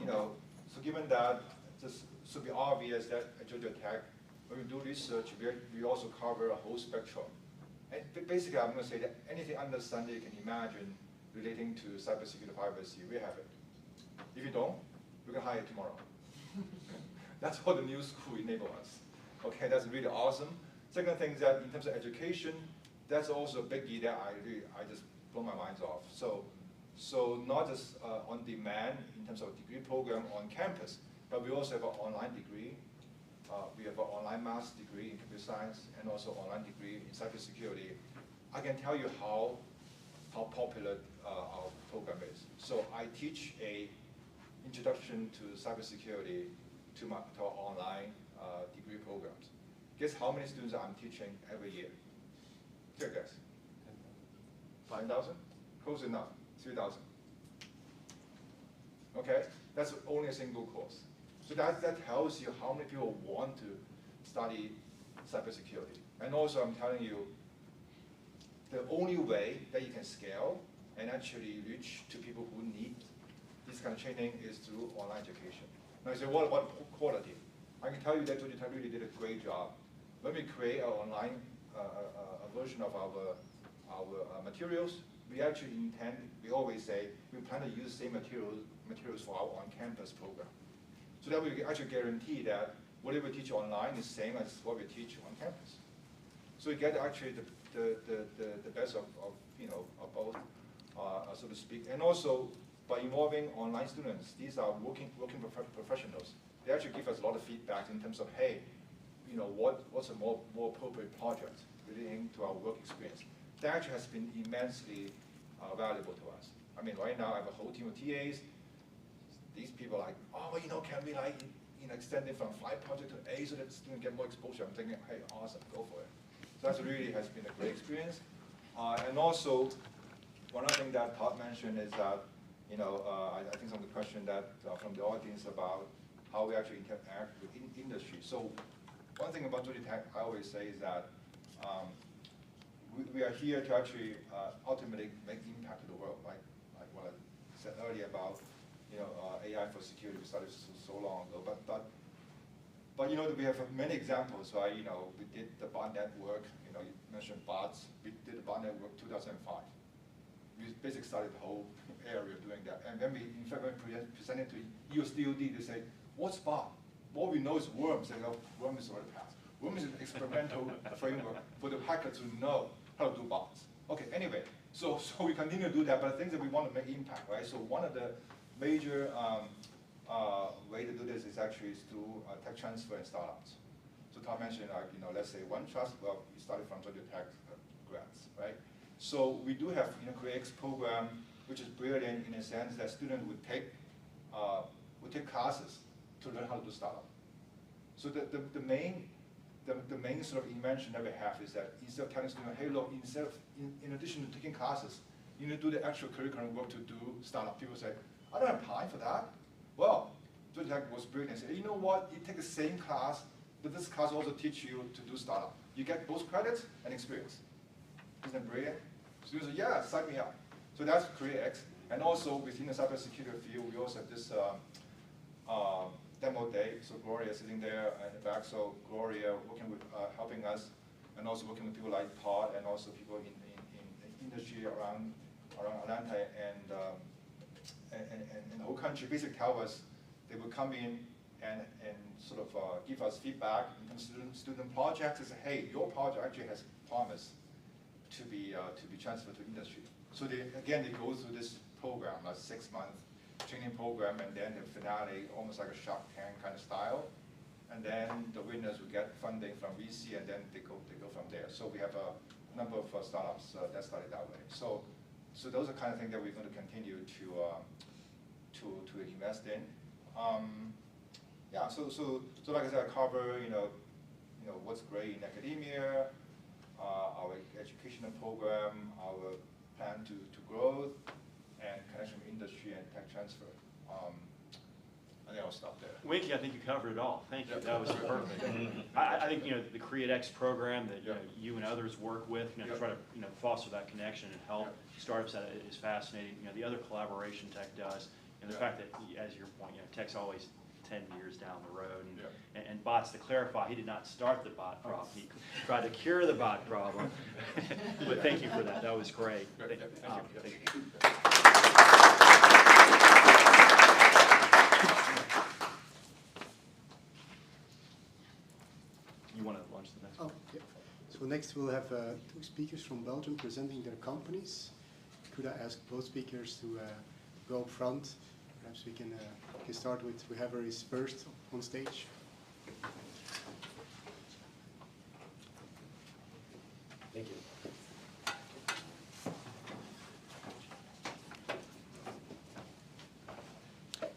so given that, just should be obvious that at Georgia Tech, when we do research, we also cover a whole spectrum. And basically, I'm going to say that anything under Sunday you can imagine relating to cybersecurity privacy, we have it. If you don't, we can hire you tomorrow. That's what the new school enables us. Okay, that's really awesome. Second thing is that in terms of education, that's also a biggie that I just blow my mind off. So not just on demand in terms of a degree program on campus, but we also have an online degree. We have an online master's degree in computer science and also online degree in cybersecurity. I can tell you how popular our program is. So I teach a introduction to cybersecurity to our online degree programs. Guess how many students I'm teaching every year? Take a guess. 5,000? Close enough. 3,000. Okay, that's only a single course. So that tells you how many people want to study cybersecurity. And also I'm telling you, the only way that you can scale and actually reach to people who need this kind of training is through online education. Now you say, what about quality? I can tell you that Georgia Tech really did a great job. When we create an online version of our materials, we actually we always say, we plan to use the same materials for our on-campus program. So that we actually guarantee that whatever we teach online is the same as what we teach on campus. So we get actually the best of both, so to speak. And also, by involving online students, these are working professionals. They actually give us a lot of feedback in terms of, hey, what's a more appropriate project relating to our work experience. That actually has been immensely valuable to us. I mean, right now I have a whole team of TAs. these people are like, oh, you know, can we like, you know, extend it from 5 project to 8 so that the student get more exposure? I'm thinking, hey, awesome, go for it. So that's really has been a great experience. And also, one other thing that Todd mentioned is that, you know, I think some of the question that from the audience about how we actually interact with industry. So one thing about Georgia Tech, I always say is that we are here to actually ultimately make impact to the world, like what I said earlier about, you know, AI for security. We started so long ago, but you know, we have many examples, right? You know, we did the bot network. You know, you mentioned bots. We did the bot network 2005. We basically started the whole area doing that. And then we, in fact, when we presented to USDOD, they say, what's bot? What we know is worms. And worm is already passed. Worm is an experimental framework for the hacker to know how to do bots. Okay, anyway, so we continue to do that, but the things that we want to make impact, right? So one of the major way to do this is actually through tech transfer and startups. So Tom mentioned, like, you know, let's say OneTrust. Well, we started from Georgia Tech grants, right? So we do have, you know, CreateX program, which is brilliant in a sense that students would take classes to learn how to do startup. So the main sort of invention that we have is that instead of telling students, hey, look, in addition to taking classes, you need to do the actual curriculum work to do startup. People say, I don't have time for that. Well, Georgia Tech was brilliant. Say, you know what? You take the same class, but this class also teach you to do startup. You get both credits and experience. Isn't that brilliant? Students say, yeah, sign me up. So that's CreateX. And also within the cybersecurity field, we also have this demo day. So Gloria is sitting there in the back. So Gloria working with, helping us, and also working with people like Todd, and also people in industry around Atlanta and the whole country. Basically tell us they will come in and sort of give us feedback in terms of student projects. And say, hey, your project actually has promise to be transferred to industry. So they go through this program, like 6-month training program, and then the finale, almost like a Shark Tank kind of style. And then the winners will get funding from VC, and then they go from there. So we have a number of startups that started that way. So those are kind of things that we're going to continue to invest in. Yeah. So like I said, I cover you know what's great in academia, our educational program, our plan to growth, and connection with industry and tech transfer. I think I'll stop there. Winky, I think you covered it all. Thank you. That was perfect. I think the CreateX program that you and others work with, to try to foster that connection and help startups that is fascinating. The other collaboration tech does, and the fact that, as your point, tech's always 10 years down the road. And bots, to clarify, he did not start the bot problem. He tried to cure the bot problem. But thank you for that. That was great. Thank you. You want to launch the next one? Oh, yeah. So next we'll have 2 speakers from Belgium presenting their companies. Could I ask both speakers to go up front? Perhaps we can start with whoever is first on stage. Thank you.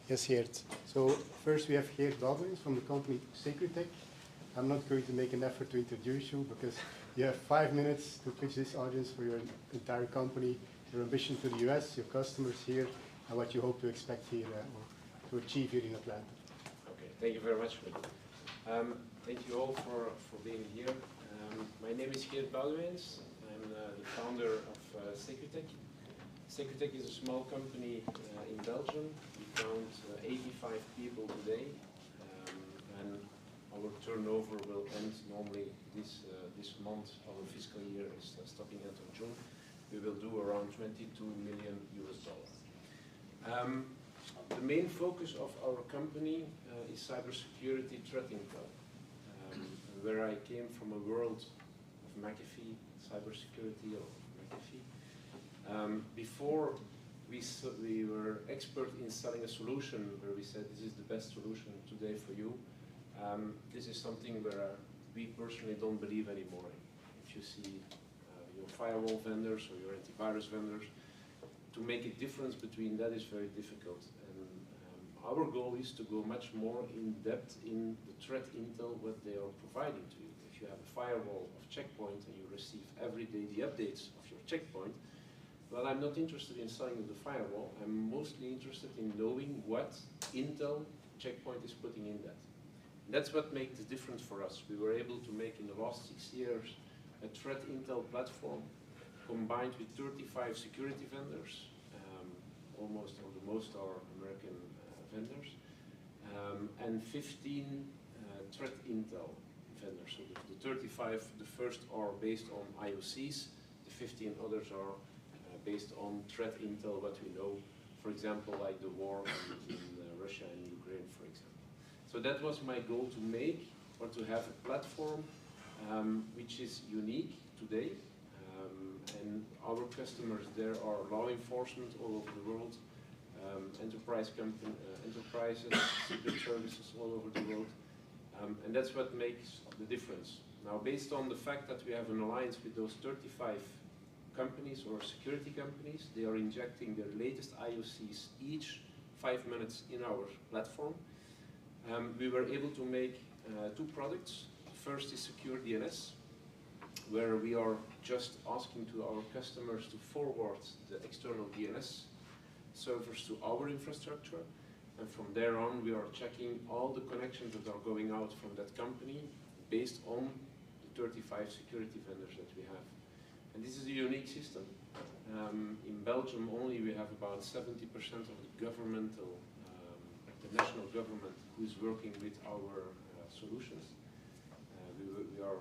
Yes, Geert. So first we have Geert Baldwins from the company Security. I'm not going to make an effort to introduce you because you have 5 minutes to pitch this audience for your entire company, your ambition to the US, your customers here, and what you hope to expect here or to achieve here in Atlanta. Okay, thank you very much. Thank you all for being here. My name is Geert Baldwins. I'm the founder of Security. Security is a small company in Belgium. We count 85 people today, and our turnover will end normally this month. Our fiscal year is stopping end of June. We will do around $22 million. The main focus of our company is cybersecurity threat intel, where I came from a world of McAfee, cybersecurity or McAfee. Before we were expert in selling a solution where we said this is the best solution today for you. This is something where we personally don't believe anymore. If you see your firewall vendors or your antivirus vendors, to make a difference between that is very difficult. And our goal is to go much more in depth in the threat intel what they are providing to you. If you have a firewall of Checkpoint and you receive every day the updates of your Checkpoint, well, I'm not interested in selling you the firewall. I'm mostly interested in knowing what intel Checkpoint is putting in that. That's what makes the difference for us. We were able to make in the last 6 years a threat intel platform combined with 35 security vendors, almost or the most are American vendors, and 15 threat intel vendors. So the 35, the first are based on IOCs, the 15 others are based on threat intel, what we know, for example, like the war in Russia and Ukraine, for example. So that was my goal, to make or to have a platform which is unique today. And our customers there are law enforcement all over the world, enterprises, secret services all over the world. And that's what makes the difference. Now, based on the fact that we have an alliance with those 35 companies or security companies, they are injecting their latest IOCs each 5 minutes in our platform. We were able to make 2 products. First is Secure DNS, where we are just asking to our customers to forward the external DNS servers to our infrastructure. And from there on, we are checking all the connections that are going out from that company based on the 35 security vendors that we have. And this is a unique system. In Belgium only, we have about 70% of the governmental, the national government, who is working with our solutions. We are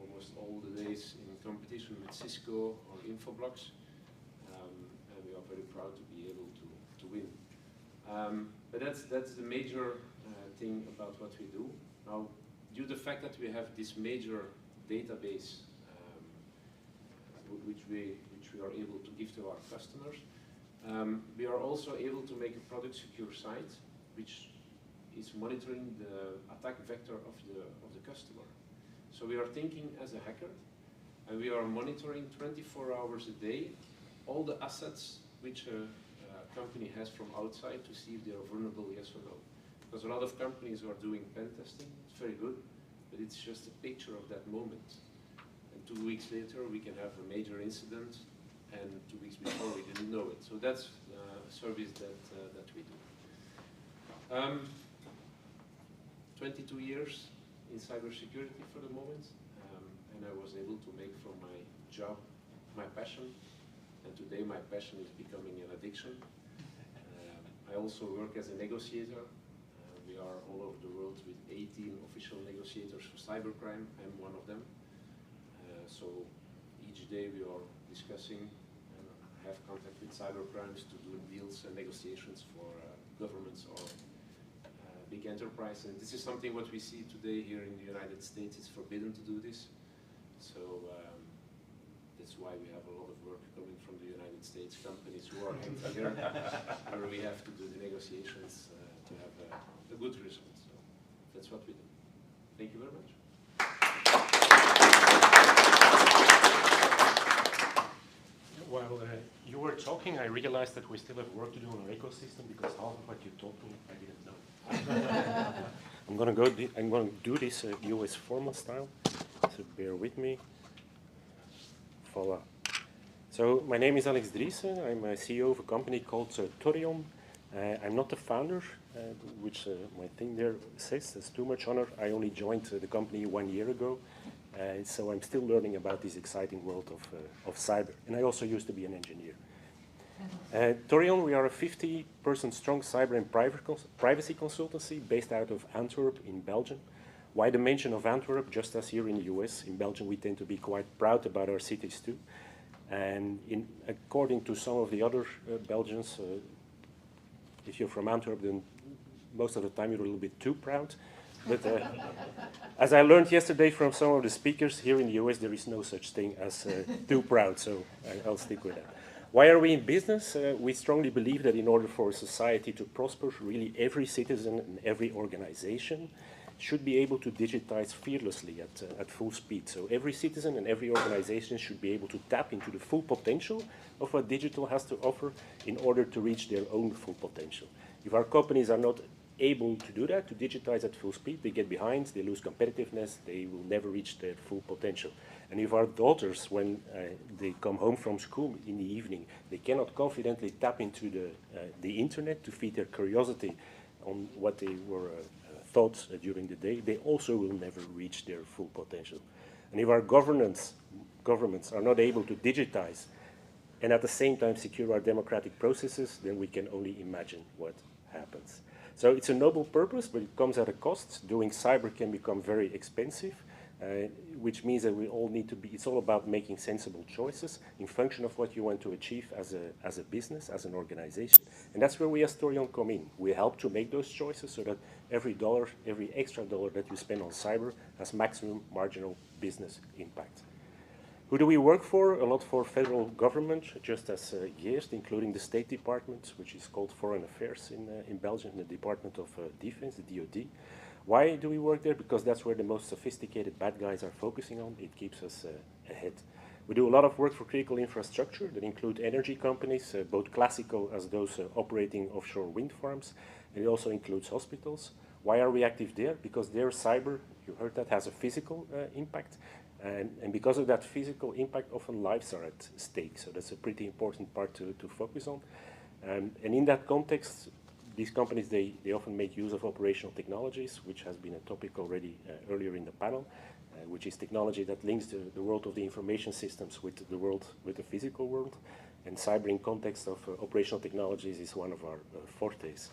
almost all the days in competition with Cisco or Infoblox, and we are very proud to be able to win. But that's the major thing about what we do. Now, due to the fact that we have this major database which we are able to give to our customers, we are also able to make a product secure site which is monitoring the attack vector of the customer. So we are thinking as a hacker, and we are monitoring 24 hours a day all the assets which a company has from outside to see if they are vulnerable, yes or no. Because a lot of companies are doing pen testing, it's very good, but it's just a picture of that moment. And 2 weeks later, we can have a major incident, and 2 weeks before we didn't know it. So that's a service that we do. 22 years in cybersecurity for the moment, and I was able to make from my job my passion, and today my passion is becoming an addiction. I also work as a negotiator. We are all over the world with 18 official negotiators for cybercrime. I'm one of them. So each day we are discussing and have contact with cybercrimes to do deals and negotiations for governments or big enterprise. And this is something what we see today here in the United States. It's forbidden to do this. So that's why we have a lot of work coming from the United States companies who are here, where we have to do the negotiations to have a good result. So that's what we do. Thank you very much. While you were talking, I realized that we still have work to do on our ecosystem, because half of what you talked to, I didn't know. I'm going to do this US formal style, so bear with me. Voila. So my name is Alex Driessen. I'm a CEO of a company called Torion. I'm not the founder, which my thing there says. There's too much honor. I only joined the company 1 year ago. So I'm still learning about this exciting world of cyber. And I also used to be an engineer. Torion, we are a 50-person strong cyber and privacy consultancy based out of Antwerp in Belgium. Why the mention of Antwerp? Just as here in the US, in Belgium we tend to be quite proud about our cities too. And according to some of the other Belgians, if you're from Antwerp, then most of the time you're a little bit too proud. But as I learned yesterday from some of the speakers, here in the US there is no such thing as too proud, so I'll stick with that. Why are we in business? We strongly believe that in order for a society to prosper, really every citizen and every organization should be able to digitize fearlessly at full speed. So every citizen and every organization should be able to tap into the full potential of what digital has to offer in order to reach their own full potential. If our companies are not able to do that, to digitize at full speed, they get behind, they lose competitiveness, they will never reach their full potential. And if our daughters, when they come home from school in the evening, they cannot confidently tap into the internet to feed their curiosity on what they were thought during the day, they also will never reach their full potential. And if our governments are not able to digitize and at the same time secure our democratic processes, then we can only imagine what happens. So it's a noble purpose, but it comes at a cost. Doing cyber can become very expensive, which means that we all need to be, it's all about making sensible choices in function of what you want to achieve as a business, as an organization. And that's where we as Torion come in. We help to make those choices so that every extra dollar that you spend on cyber has maximum marginal business impact. Who do we work for? A lot for federal government, just as years, including the State Department, which is called Foreign Affairs in Belgium, the Department of Defense, the DoD. Why do we work there? Because that's where the most sophisticated bad guys are focusing on. It keeps us ahead. We do a lot of work for critical infrastructure that include energy companies, both classical as those operating offshore wind farms, and it also includes hospitals. Why are we active there? Because their cyber, you heard that, has a physical impact. And because of that physical impact, often lives are at stake. So that's a pretty important part to focus on. And in that context, these companies, they often make use of operational technologies, which has been a topic already earlier in the panel, which is technology that links the world of the information systems with the world, with the physical world. And cyber in context of operational technologies is one of our fortes.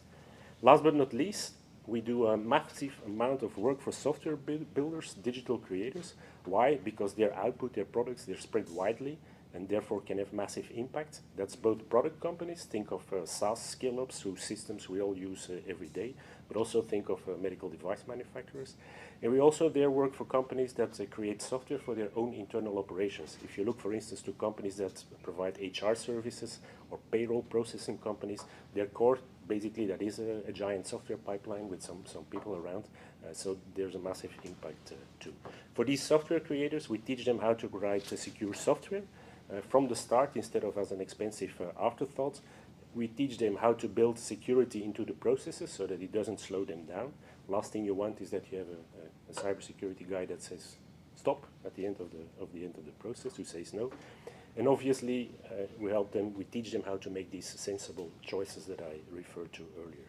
Last but not least, we do a massive amount of work for software builders, digital creators. Why? Because their output, their products, they're spread widely and therefore can have massive impact. That's both product companies, think of SaaS scale-ups whose systems we all use every day, but also think of medical device manufacturers. And we also there work for companies that create software for their own internal operations. If you look, for instance, to companies that provide HR services or payroll processing companies, their core, basically, that is a giant software pipeline with some people around. So there's a massive impact too. For these software creators, we teach them how to write secure software from the start instead of as an expensive afterthought. We teach them how to build security into the processes so that it doesn't slow them down. Last thing you want is that you have a cybersecurity guy that says stop at the end of the process, who says no. And obviously, we teach them how to make these sensible choices that I referred to earlier.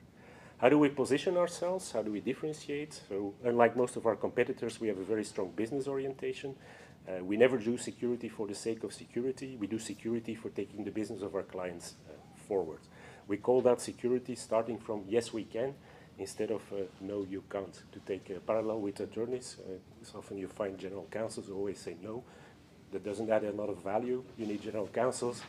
How do we position ourselves? How do we differentiate? So, unlike most of our competitors, we have a very strong business orientation. We never do security for the sake of security. We do security for taking the business of our clients forward. We call that security starting from yes, we can, instead of no, you can't. To take a parallel with attorneys, often you find general counsels who always say no. That doesn't add a lot of value. You need general counsels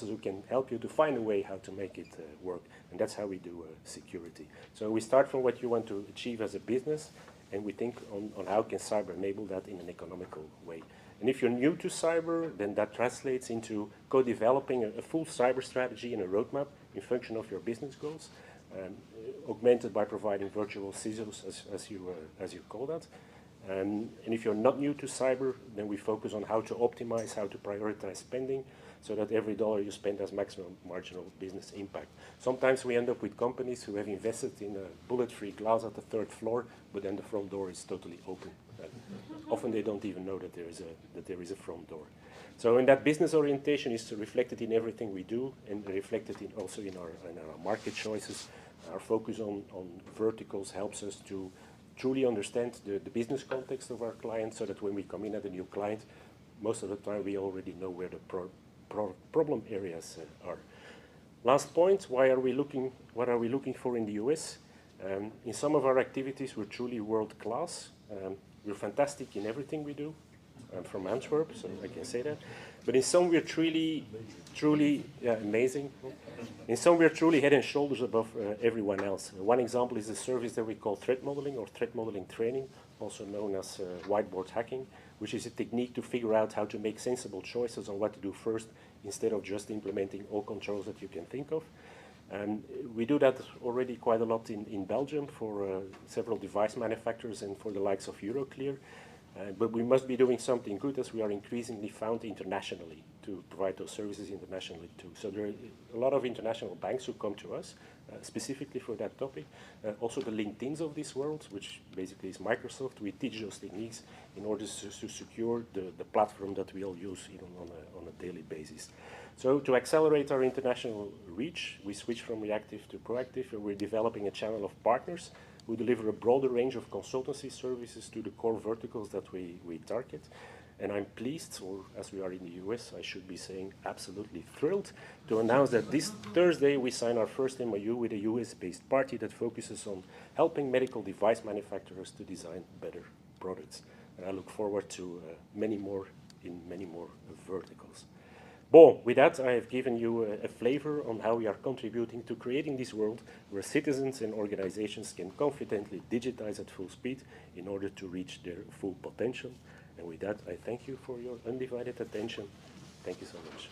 who can help you to find a way how to make it work. And that's how we do security. So we start from what you want to achieve as a business, and we think on how can cyber enable that in an economical way. And if you're new to cyber, then that translates into co-developing a full cyber strategy and a roadmap in function of your business goals, augmented by providing virtual CISOs, as you call that. And if you're not new to cyber, then we focus on how to optimize, how to prioritize spending, so that every dollar you spend has maximum marginal business impact. Sometimes we end up with companies who have invested in a bullet-free glass at the 3rd floor, but then the front door is totally open. Often they don't even know that there is a front door. So in that business orientation is reflected in everything we do, and reflected also in our market choices. Our focus on verticals helps us to truly understand the business context of our clients, so that when we come in at a new client, most of the time we already know where the problem areas are. Last point, what are we looking for in the US? In some of our activities, we're truly world-class. We're fantastic in everything we do. I'm from Antwerp, so I can say that. But in some, we're truly amazing. In some, we're truly head and shoulders above everyone else. One example is a service that we call threat modeling, or threat modeling training, also known as whiteboard hacking, which is a technique to figure out how to make sensible choices on what to do first, instead of just implementing all controls that you can think of. And we do that already quite a lot in Belgium for several device manufacturers and for the likes of Euroclear. But we must be doing something good as we are increasingly found internationally to provide those services internationally too. So there are a lot of international banks who come to us specifically for that topic. Also the LinkedIns of this world, which basically is Microsoft. We teach those techniques in order to secure the platform that we all use on a daily basis. So to accelerate our international reach, we switch from reactive to proactive, and we're developing a channel of partners who deliver a broader range of consultancy services to the core verticals that we target. And I'm pleased, or as we are in the US, I should be saying absolutely thrilled, to announce that this Thursday we sign our first MOU with a US-based party that focuses on helping medical device manufacturers to design better products. And I look forward to many more in many more verticals. Bon, with that, I have given you a flavor on how we are contributing to creating this world where citizens and organizations can confidently digitize at full speed in order to reach their full potential. And with that, I thank you for your undivided attention. Thank you so much.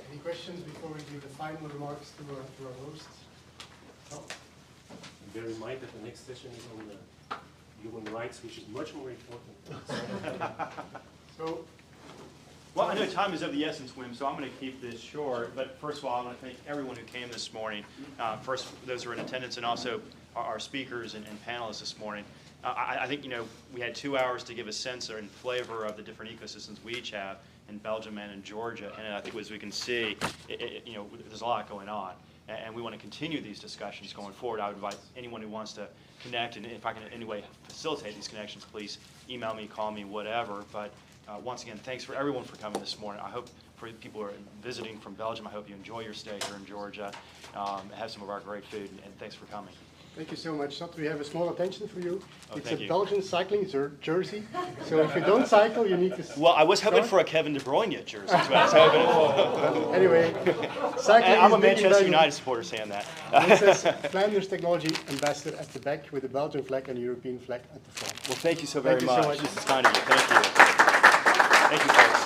Any questions before we give the final remarks to our hosts? No? Bear in mind that the next session is on human rights, which is much more important. So, well, I know time is of the essence, Wim, so I'm going to keep this short. But first of all, I want to thank everyone who came this morning. First, those who are in attendance, and also our speakers and panelists this morning. I think, you know, we had 2 hours to give a sense and flavor of the different ecosystems we each have in Belgium and in Georgia. And I think, as we can see, you know, there's a lot going on. And we want to continue these discussions going forward. I would invite anyone who wants to connect, and if I can in any way facilitate these connections, please email me, call me, whatever. But once again, thanks for everyone for coming this morning. I hope for people who are visiting from Belgium, I hope you enjoy your stay here in Georgia, have some of our great food, and thanks for coming. thank you so much. We have a small attention for you. Oh, it's thank a you. Belgian cycling jersey. So if you don't cycle, you need to. Well, I was hoping for a Kevin De Bruyne jersey. That's what I was hoping for. Anyway, cycling I'm is a big in Manchester Belgium. United supporter saying that. And it says Flanders Technology Ambassador at the back with the Belgian flag and the European flag at the front. Well, thank you so very Thank you much. so much. This is kind of you. Thank you. Thank you, folks.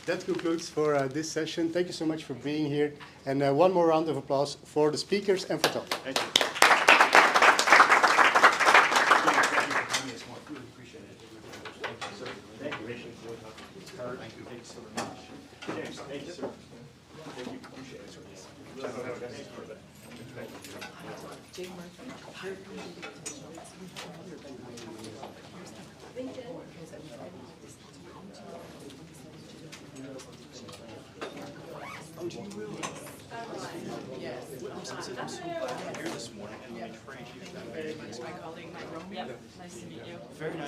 That concludes for this session. Thank you so much for being here. And one more round of applause for the speakers and for Tom. Thank you. Thank you. Thank you so much. James, thank you, sir. Thank you. Appreciate it. Oh, do you really? Yes. I'm so glad you're here this morning, and let me trade you. Thank you very much, my colleague, Romy. Nice to meet you. Very nice.